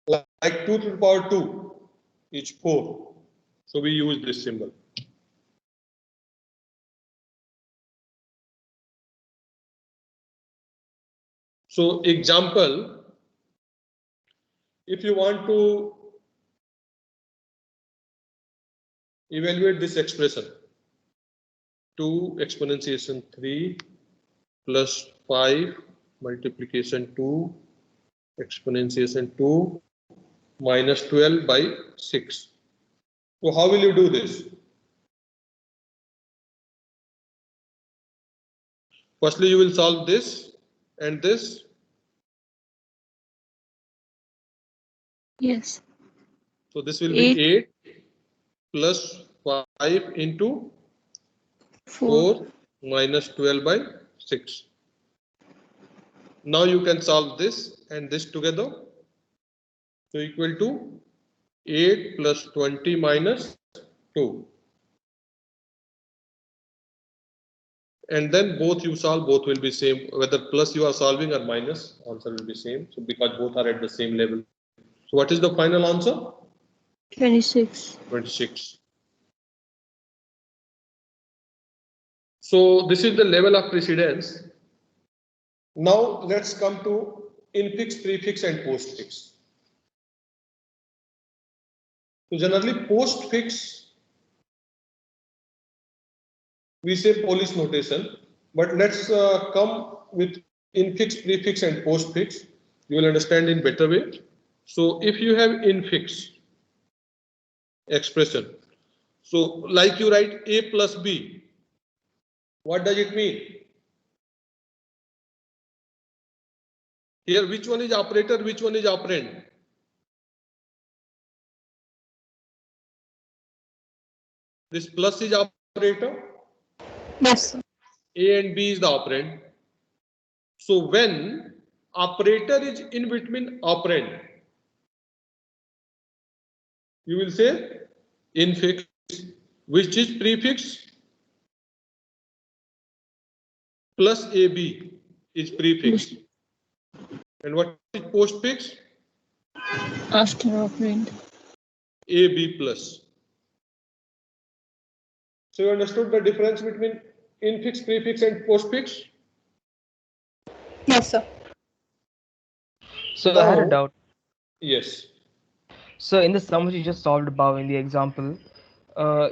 Like 2 to the power 2 is 4. So we use this symbol. So example, if you want to evaluate this expression, 2 exponentiation 3 plus 5 multiplication 2 exponentiation 2 minus 12 by 6. So how will you do this? Firstly, you will solve this and this. Yes. So this will be 8 plus 5 into 4. 4 minus 12 by 6. Now you can solve this and this together. So equal to 8 plus 20 minus 2. And then both you solve, both will be same. Whether plus you are solving or minus, answer will be same. So because both are at the same level. So what is the final answer? 26. 26. So this is the level of precedence. Now let's come to infix, prefix and postfix. So generally postfix we say Polish notation, but let's come with infix, prefix and postfix. You will understand in better way. So if you have infix expression, so like you write A plus B, what does it mean? Here, which one is operator, which one is operand? This plus is operator, Yes. A and B is the operand. So when operator is in between operand, you will say infix, which is prefix plus AB is prefix. And what is postfix? After operand. AB plus. So you understood the difference between infix, prefix and postfix? Yes, sir. So I had a Now, doubt. yes. So in the sum which you just solved above in the example,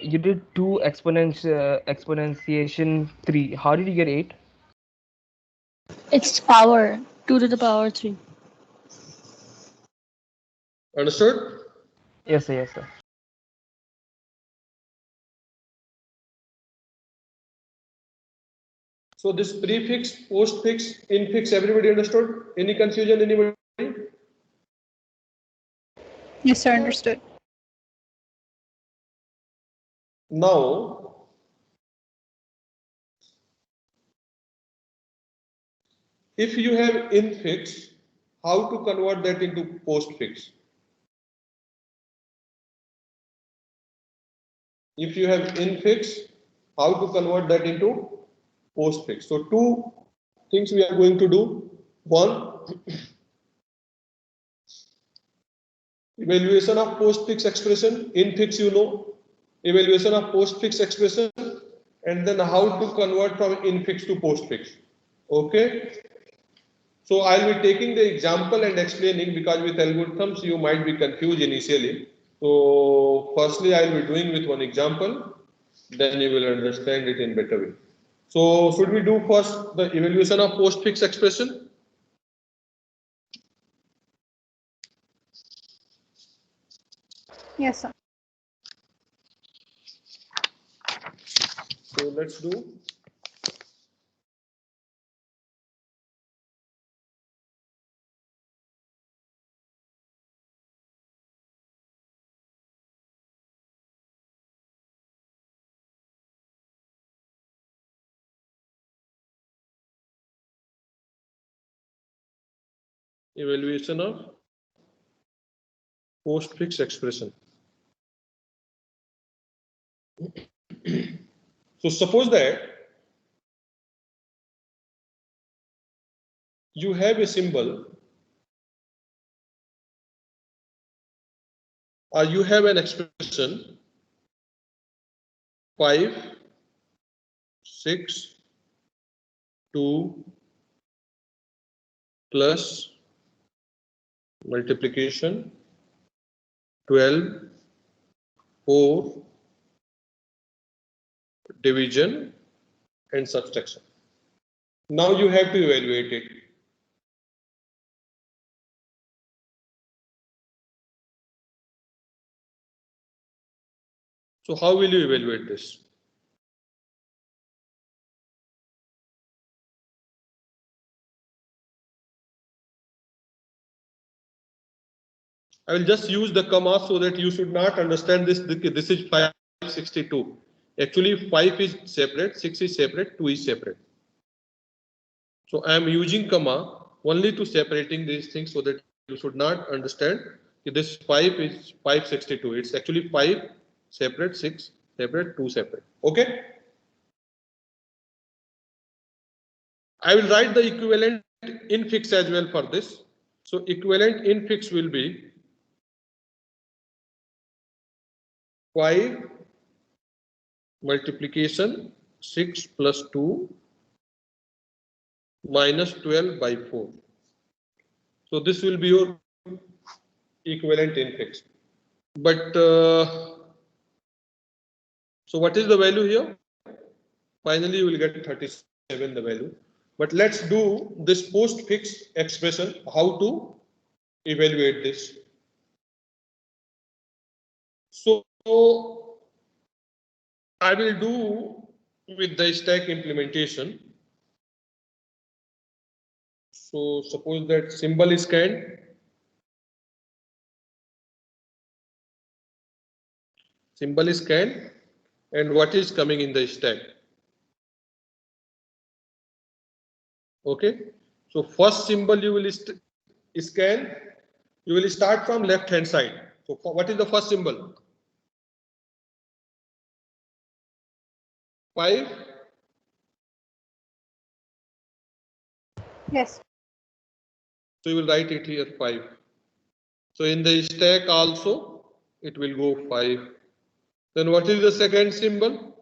you did 2 exponentiation 3. How did you get 8? It's power. 2 to the power 3. Understood? Yes, sir. Yes, sir. So this prefix, postfix, infix, everybody understood? Any confusion, anybody? Yes, sir. Understood. Now, if you have infix, how to convert that into postfix? If you have infix, how to convert that into postfix? So two things we are going to do. One, evaluation of postfix expression. Infix you know, evaluation of postfix expression, and then how to convert from infix to postfix. Okay. So I'll be taking the example and explaining, because with algorithms you might be confused initially. So firstly I'll be doing with one example, then you will understand it in better way. So should we do first the evaluation of postfix expression? Yes, sir. So let's do. evaluation of postfix expression. So suppose that you have a symbol or you have an expression 5, 6, 2 plus multiplication 12, 4 division and subtraction. Now you have to evaluate it. So how will you evaluate this? I will just use the comma so that you should not understand this. This is 562. Actually, 5 is separate, 6 is separate, 2 is separate. So I am using comma only to separating these things so that you should not understand that this 5 is 562. It's actually 5 separate, 6 separate, 2 separate. Okay. I will write the equivalent infix as well for this. So equivalent infix will be 5 multiplication 6 plus 2 minus 12 by 4. So this will be your equivalent infix. But so what is the value here? Finally, you will get 37 the value. But let's do this postfix expression, how to evaluate this. So I will do with the stack implementation. So suppose that symbol is scanned. Symbol is scanned, and what is coming in the stack? Okay. So first symbol you will scan. You will start from left hand side. So what is the first symbol? 5. Yes. So you will write it here 5. So in the stack also it will go 5. Then what is the second symbol?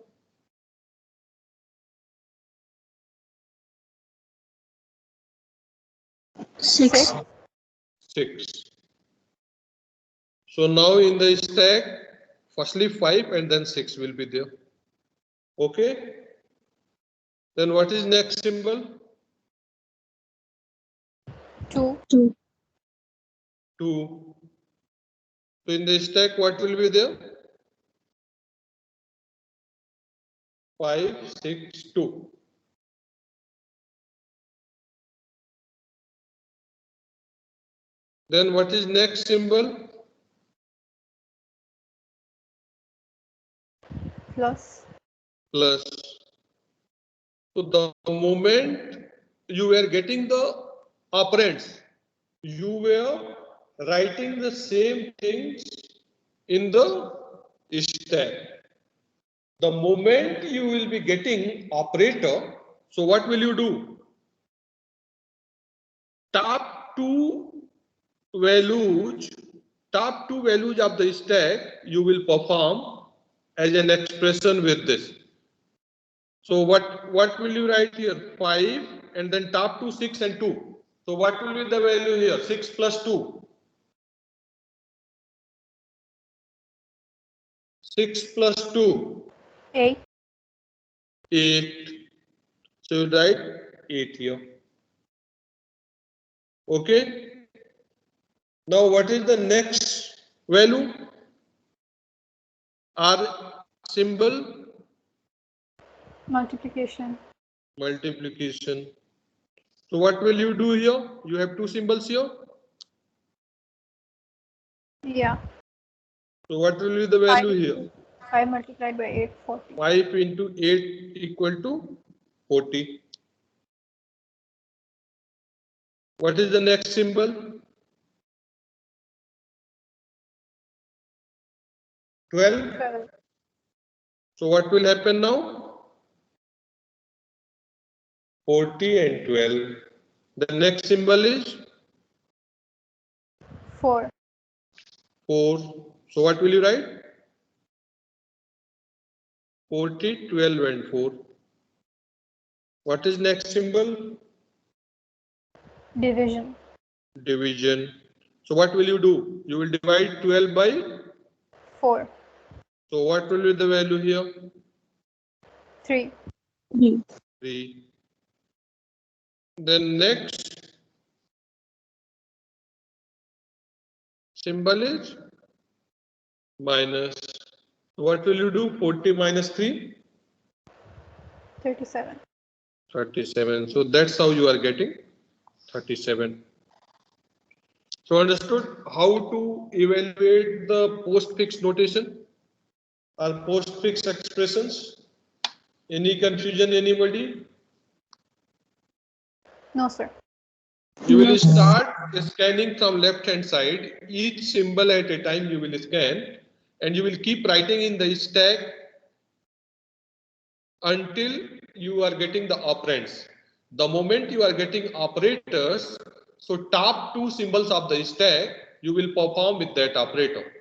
6. 6. So now in the stack, firstly 5 and then 6 will be there. Okay. Then what is next symbol? 2. 2. 2. So in the stack, what will be there? 5, 6, 2. Then what is next symbol? Plus. Plus. So the moment you were getting the operands, you were writing the same things in the stack. The moment you will be getting operator, so what will you do? Top two values of the stack you will perform as an expression with this. So what will you write here? 5 and then top 2, 6 and 2. So what will be the value here? 6 plus 2. 6 plus 2. 8. 8. So you write 8 here. Okay. Now what is the next value? Our symbol? Multiplication. Multiplication. So what will you do here? You have two symbols here. Yeah. So what will be the value here? 5 multiplied by 8, 40. 5 into 8 equal to 40. What is the next symbol? 12. 12. So what will happen now? 40 and 12. The next symbol is 4. 4. So what will you write? 40, 12 and 4. What is next symbol? Division. Division. So what will you do? You will divide 12 by. 4. So what will be the value here? 3. 3. Then next symbol is minus. What will you do? 40 minus 3? 37. 37. So that's how you are getting 37. So understood how to evaluate the postfix notation or postfix expressions? Any confusion, anybody? No, sir. You will start scanning from left hand side. Each symbol at a time you will scan, and you will keep writing in the stack until you are getting the operands. The moment you are getting operators, so top two symbols of the stack, you will perform with that operator.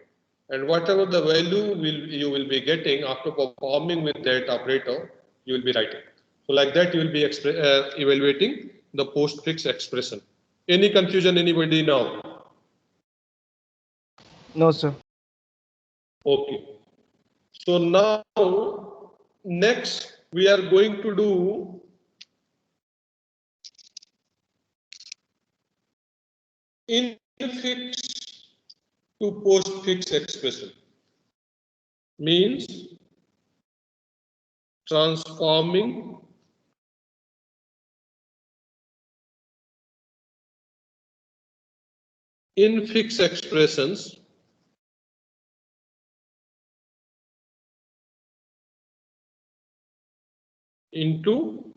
And whatever the value you will be getting after performing with that operator, you will be writing. So like that, you will be evaluating the postfix expression. Any confusion, anybody now? No, sir. Okay. So now, next we are going to do infix to postfix expression. Means transforming infix expressions into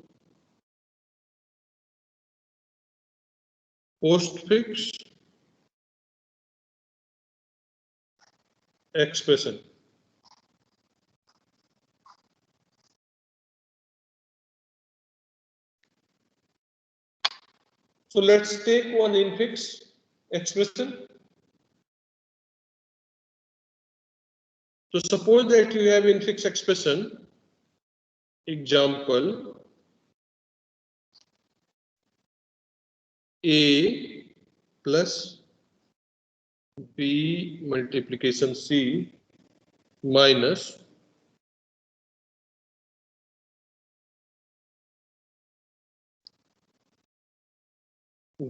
postfix expression. So let's take one infix expression. So suppose that you have infix expression, example A plus B multiplication C minus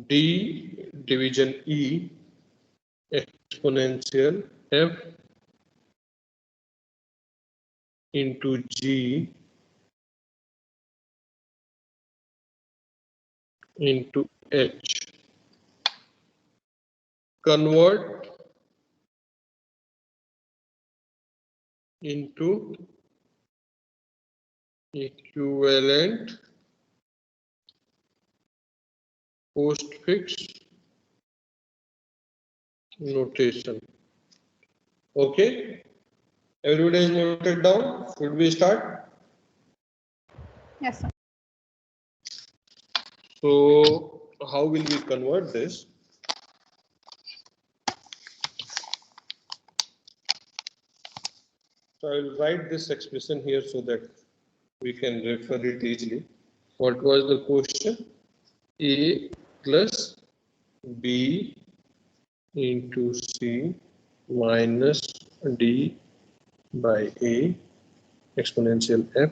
D division E exponential F into G into H. Convert into equivalent postfix notation. Okay, everybody is noted down. Should we start? Yes, sir. So how will we convert this? So I will write this expression here so that we can refer it easily. What was the question? A plus B into C minus D by A exponential F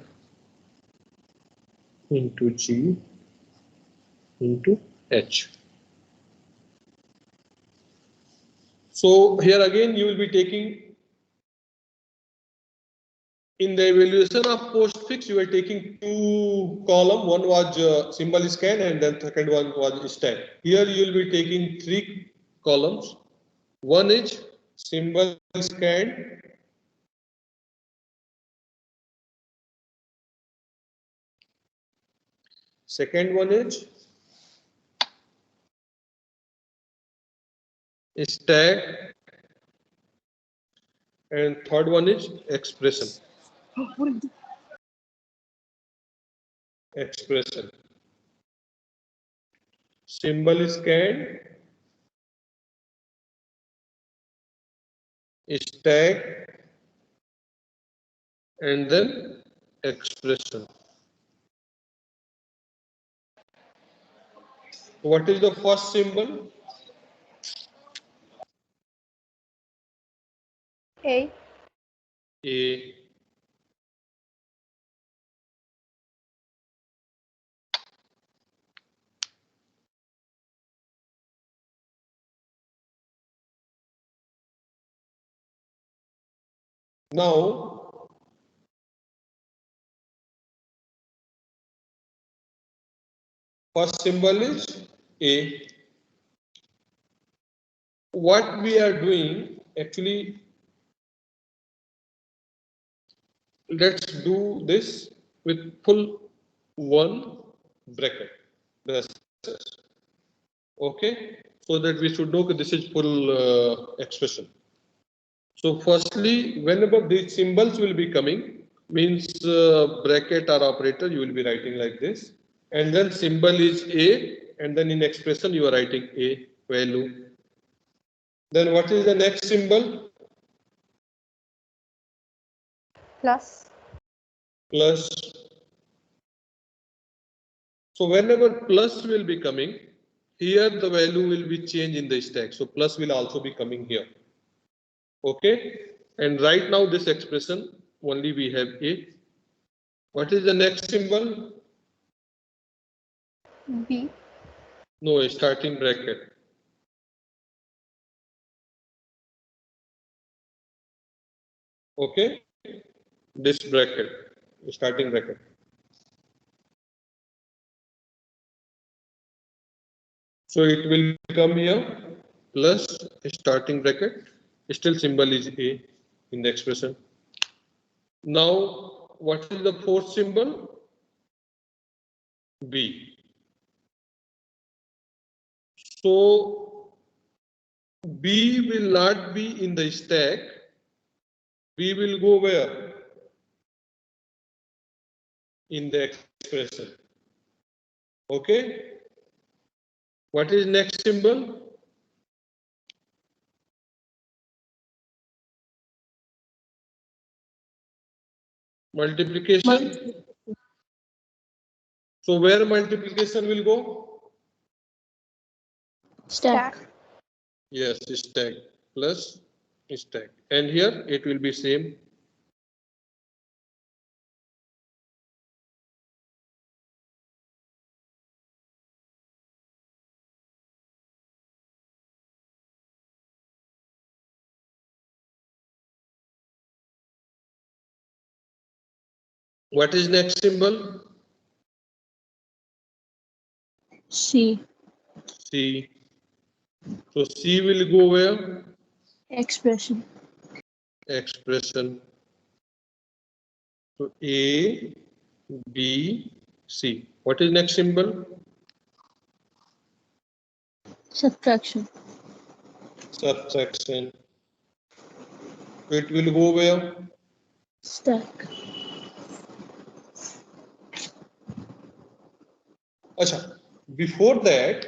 into G into H. So here again you will be taking, in the evaluation of postfix, you are taking two column. One was symbol scan and then second one was stack. Here you will be taking three columns. One is symbol scan, second one is stack, and third one is expression. Expression. Symbol is scanned, stack, and then expression. What is the first symbol? A. A. Now, first symbol is A. What we are doing, actually, let's do this with full one bracket. Okay, so that we should know that this is full expression. So firstly, whenever these symbols will be coming, means bracket or operator, you will be writing like this, and then symbol is A, and then in expression you are writing A value. Then what is the next symbol? Plus. Plus. So whenever plus will be coming, here the value will be changed in the stack. So plus will also be coming here. Okay, and right now this expression only we have A. What is the next symbol? B. No, starting bracket. Okay, this bracket, starting bracket. So it will come here plus starting bracket. Still symbol is A in the expression. Now, what is the fourth symbol? B. So B will not be in the stack. B will go where? In the expression. Okay. What is next symbol? Multiplication. So where multiplication will go? Stack. Yes, stack plus stack. And here it will be same. What is next symbol? C. C. So C will go where? Expression. Expression. So A, B, C. What is next symbol? Subtraction. Subtraction. It will go where? Stack. Acha, before that,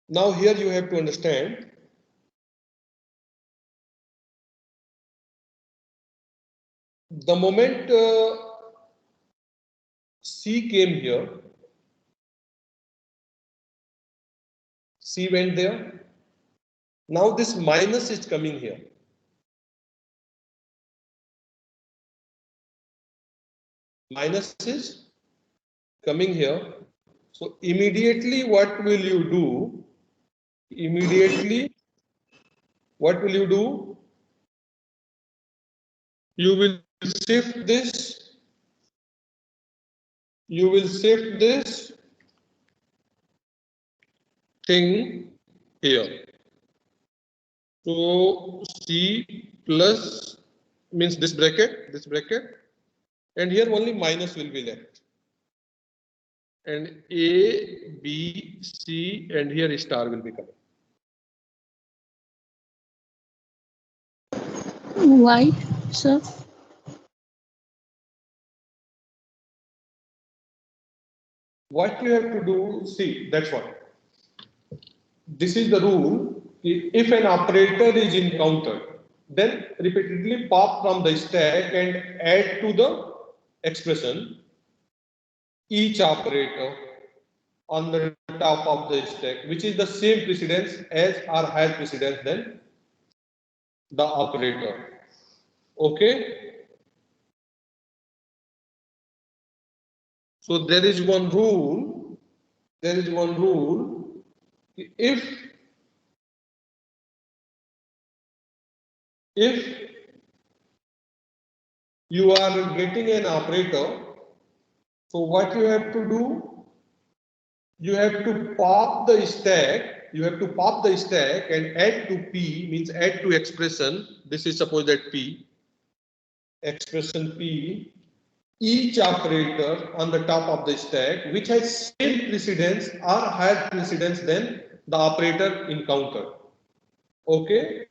now here you have to understand the moment C came here, C went there. Now this minus is coming here. Minus is coming here. So immediately what will you do? Immediately, what will you do? You will shift this. You will shift this thing here. So C plus means this bracket, and here only minus will be left. And A, B, C, and here star will be coming. Why, sir? What you have to do, see, that's what. This is the rule. If an operator is encountered, then repeatedly pop from the stack and add to the expression each operator on the top of the stack, which is the same precedence as or higher precedence than the operator. Okay? So there is one rule. There is one rule. If you are getting an operator, so what you have to do, you have to pop the stack, and add to P, means add to expression. This is suppose that P, expression P, each operator on the top of the stack, which has same precedence or higher precedence than the operator encountered. Okay.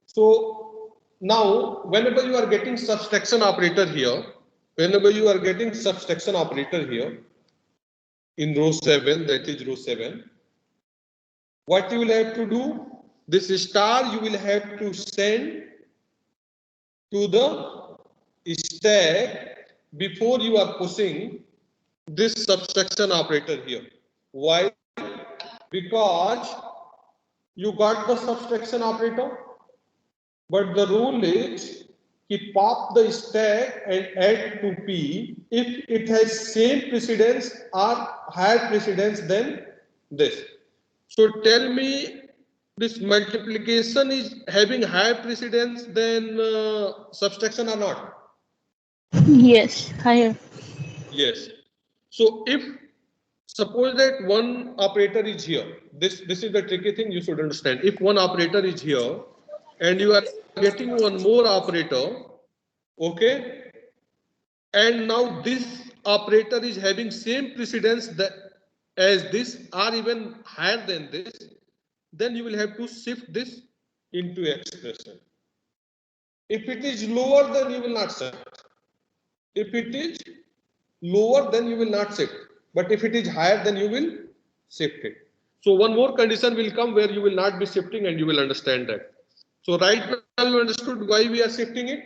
So now, whenever you are getting subtraction operator here, in row 7, that is row 7, what you will have to do, this star you will have to send to the stack before you are pushing this subtraction operator here. Why? Because you got the subtraction operator, but the rule is keep pop the stack and add to P if it has same precedence or higher precedence than this. So tell me, this multiplication is having higher precedence than subtraction or not? Yes, higher. Yes. So if suppose that one operator is here, this is the tricky thing you should understand. If one operator is here and you are getting one more operator, okay, and now this operator is having same precedence as this or even higher than this, then you will have to shift this into expression. If it is lower, then you will not shift. If it is lower, then you will not shift. But if it is higher, then you will shift it. So one more condition will come where you will not be shifting and you will understand that. So right now you understood why we are shifting it?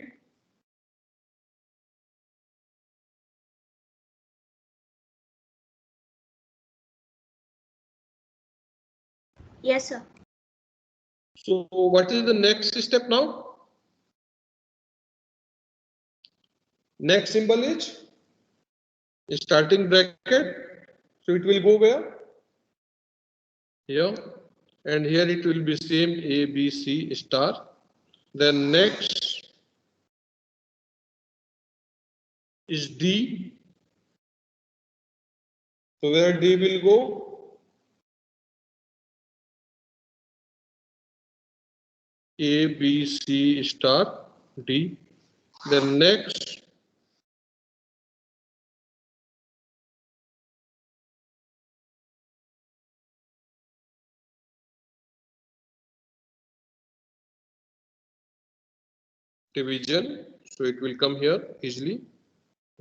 Yes, sir. So what is the next step now? Next symbol is starting bracket. So it will go where? Here. And here it will be same A, B, C star. Then next is D. So where D will go? A, B, C star, D. Then next division. So it will come here easily.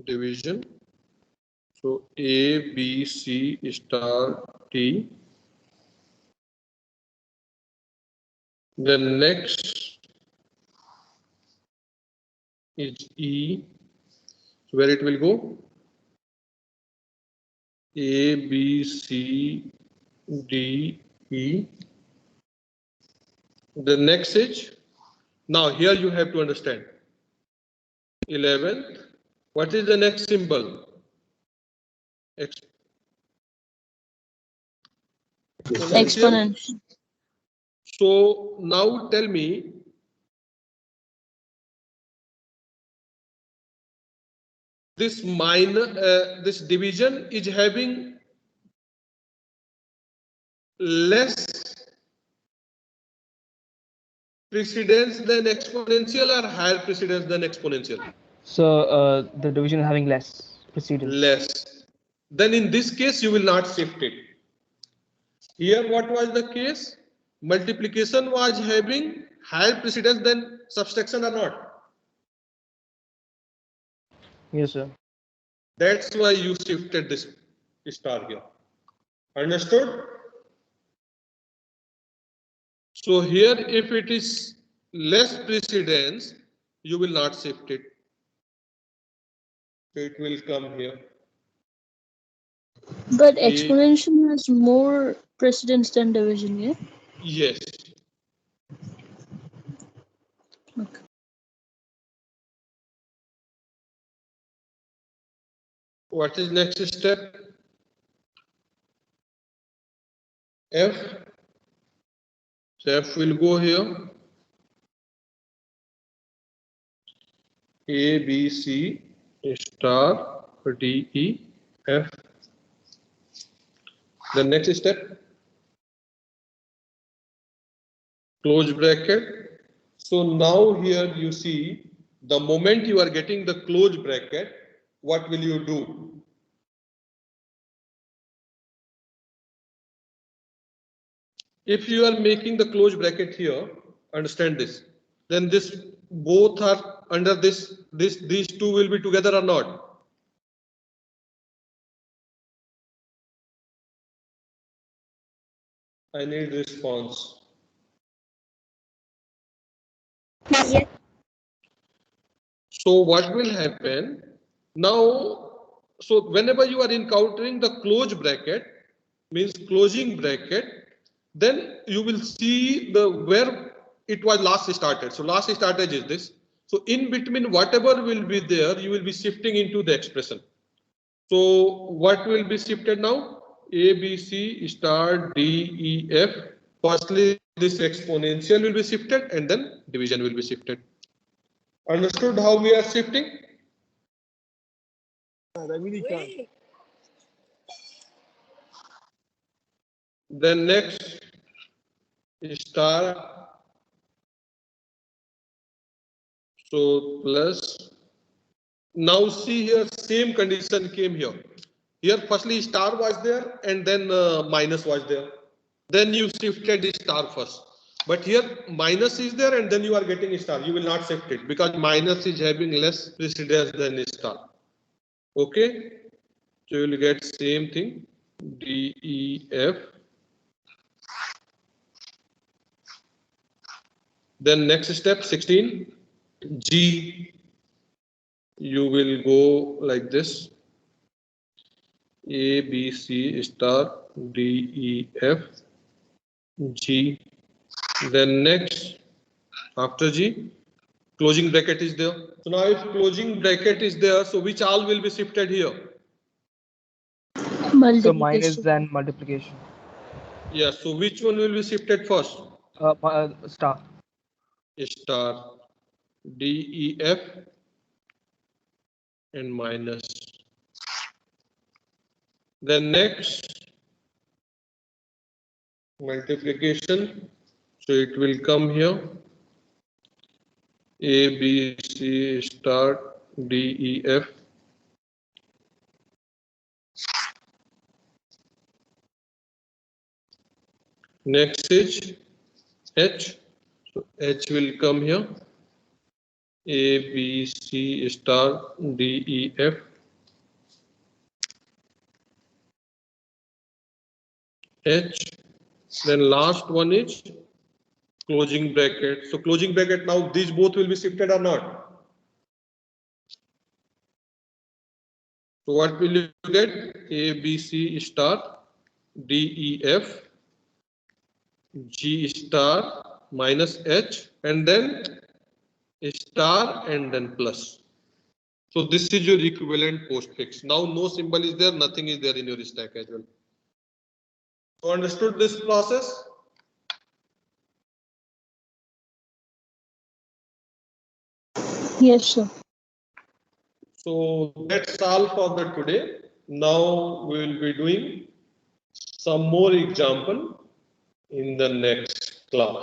Division. So A, B, C star, D. Then next is E. So where it will go? A, B, C, D, E. The next is, now here you have to understand. 11th. What is the next symbol? X. Exponent. So now tell me, this this division is having less precedence than exponential or higher precedence than exponential? So the division is having less precedence. Less. Then in this case, you will not shift it. Here, what was the case? Multiplication was having higher precedence than subtraction or not. Yes, sir. That's why you shifted this star here. Understood? So here, if it is less precedence, you will not shift it. So it will come here. But exponential has more precedence than division, yeah? Yes. Okay. What is next step? F. So F will go here. A, B, C, star, D, E, F. The next step, close bracket. So now here you see the moment you are getting the close bracket, what will you do? If you are making the close bracket here, understand this, then this both are under these two will be together or not? I need response. Yes. So what will happen now? So whenever you are encountering the close bracket, means closing bracket, then you will see the where it was last started. So last started is this. So in between whatever will be there, you will be shifting into the expression. So what will be shifted now? A, B, C, star, D, E, F. Firstly, this exponential will be shifted and then division will be shifted. Understood how we are shifting? Then next star. So plus. Now see here, same condition came here. Here firstly star was there and then minus was there. Then you shifted the star first. But here minus is there and then you are getting a star. You will not shift it because minus is having less precedence than a star. Okay. So you will get same thing. D, E, F. Then next step 16. G. You will go like this. A, B, C, star, D, E, F, G. Then next, after G, closing bracket is there. So now if closing bracket is there, so which all will be shifted here? So minus and multiplication. Yeah, so which one will be shifted first? Star. Star, D, E, F, and minus. Then next, multiplication. So it will come here. A, B, C, star, D, E, F. Next is H. So H will come here. A, B, C, star, D, E, F. H. Then last one is closing bracket. So closing bracket, now these both will be shifted or not? So what will you get? A, B, C, star, D, E, F, G star minus H and then star and then plus. So this is your equivalent postfix. Now no symbol is there, nothing is there in your stack as well. So understood this process? Yes, sir. So that's all for the today. Now we will be doing some more example in the next class.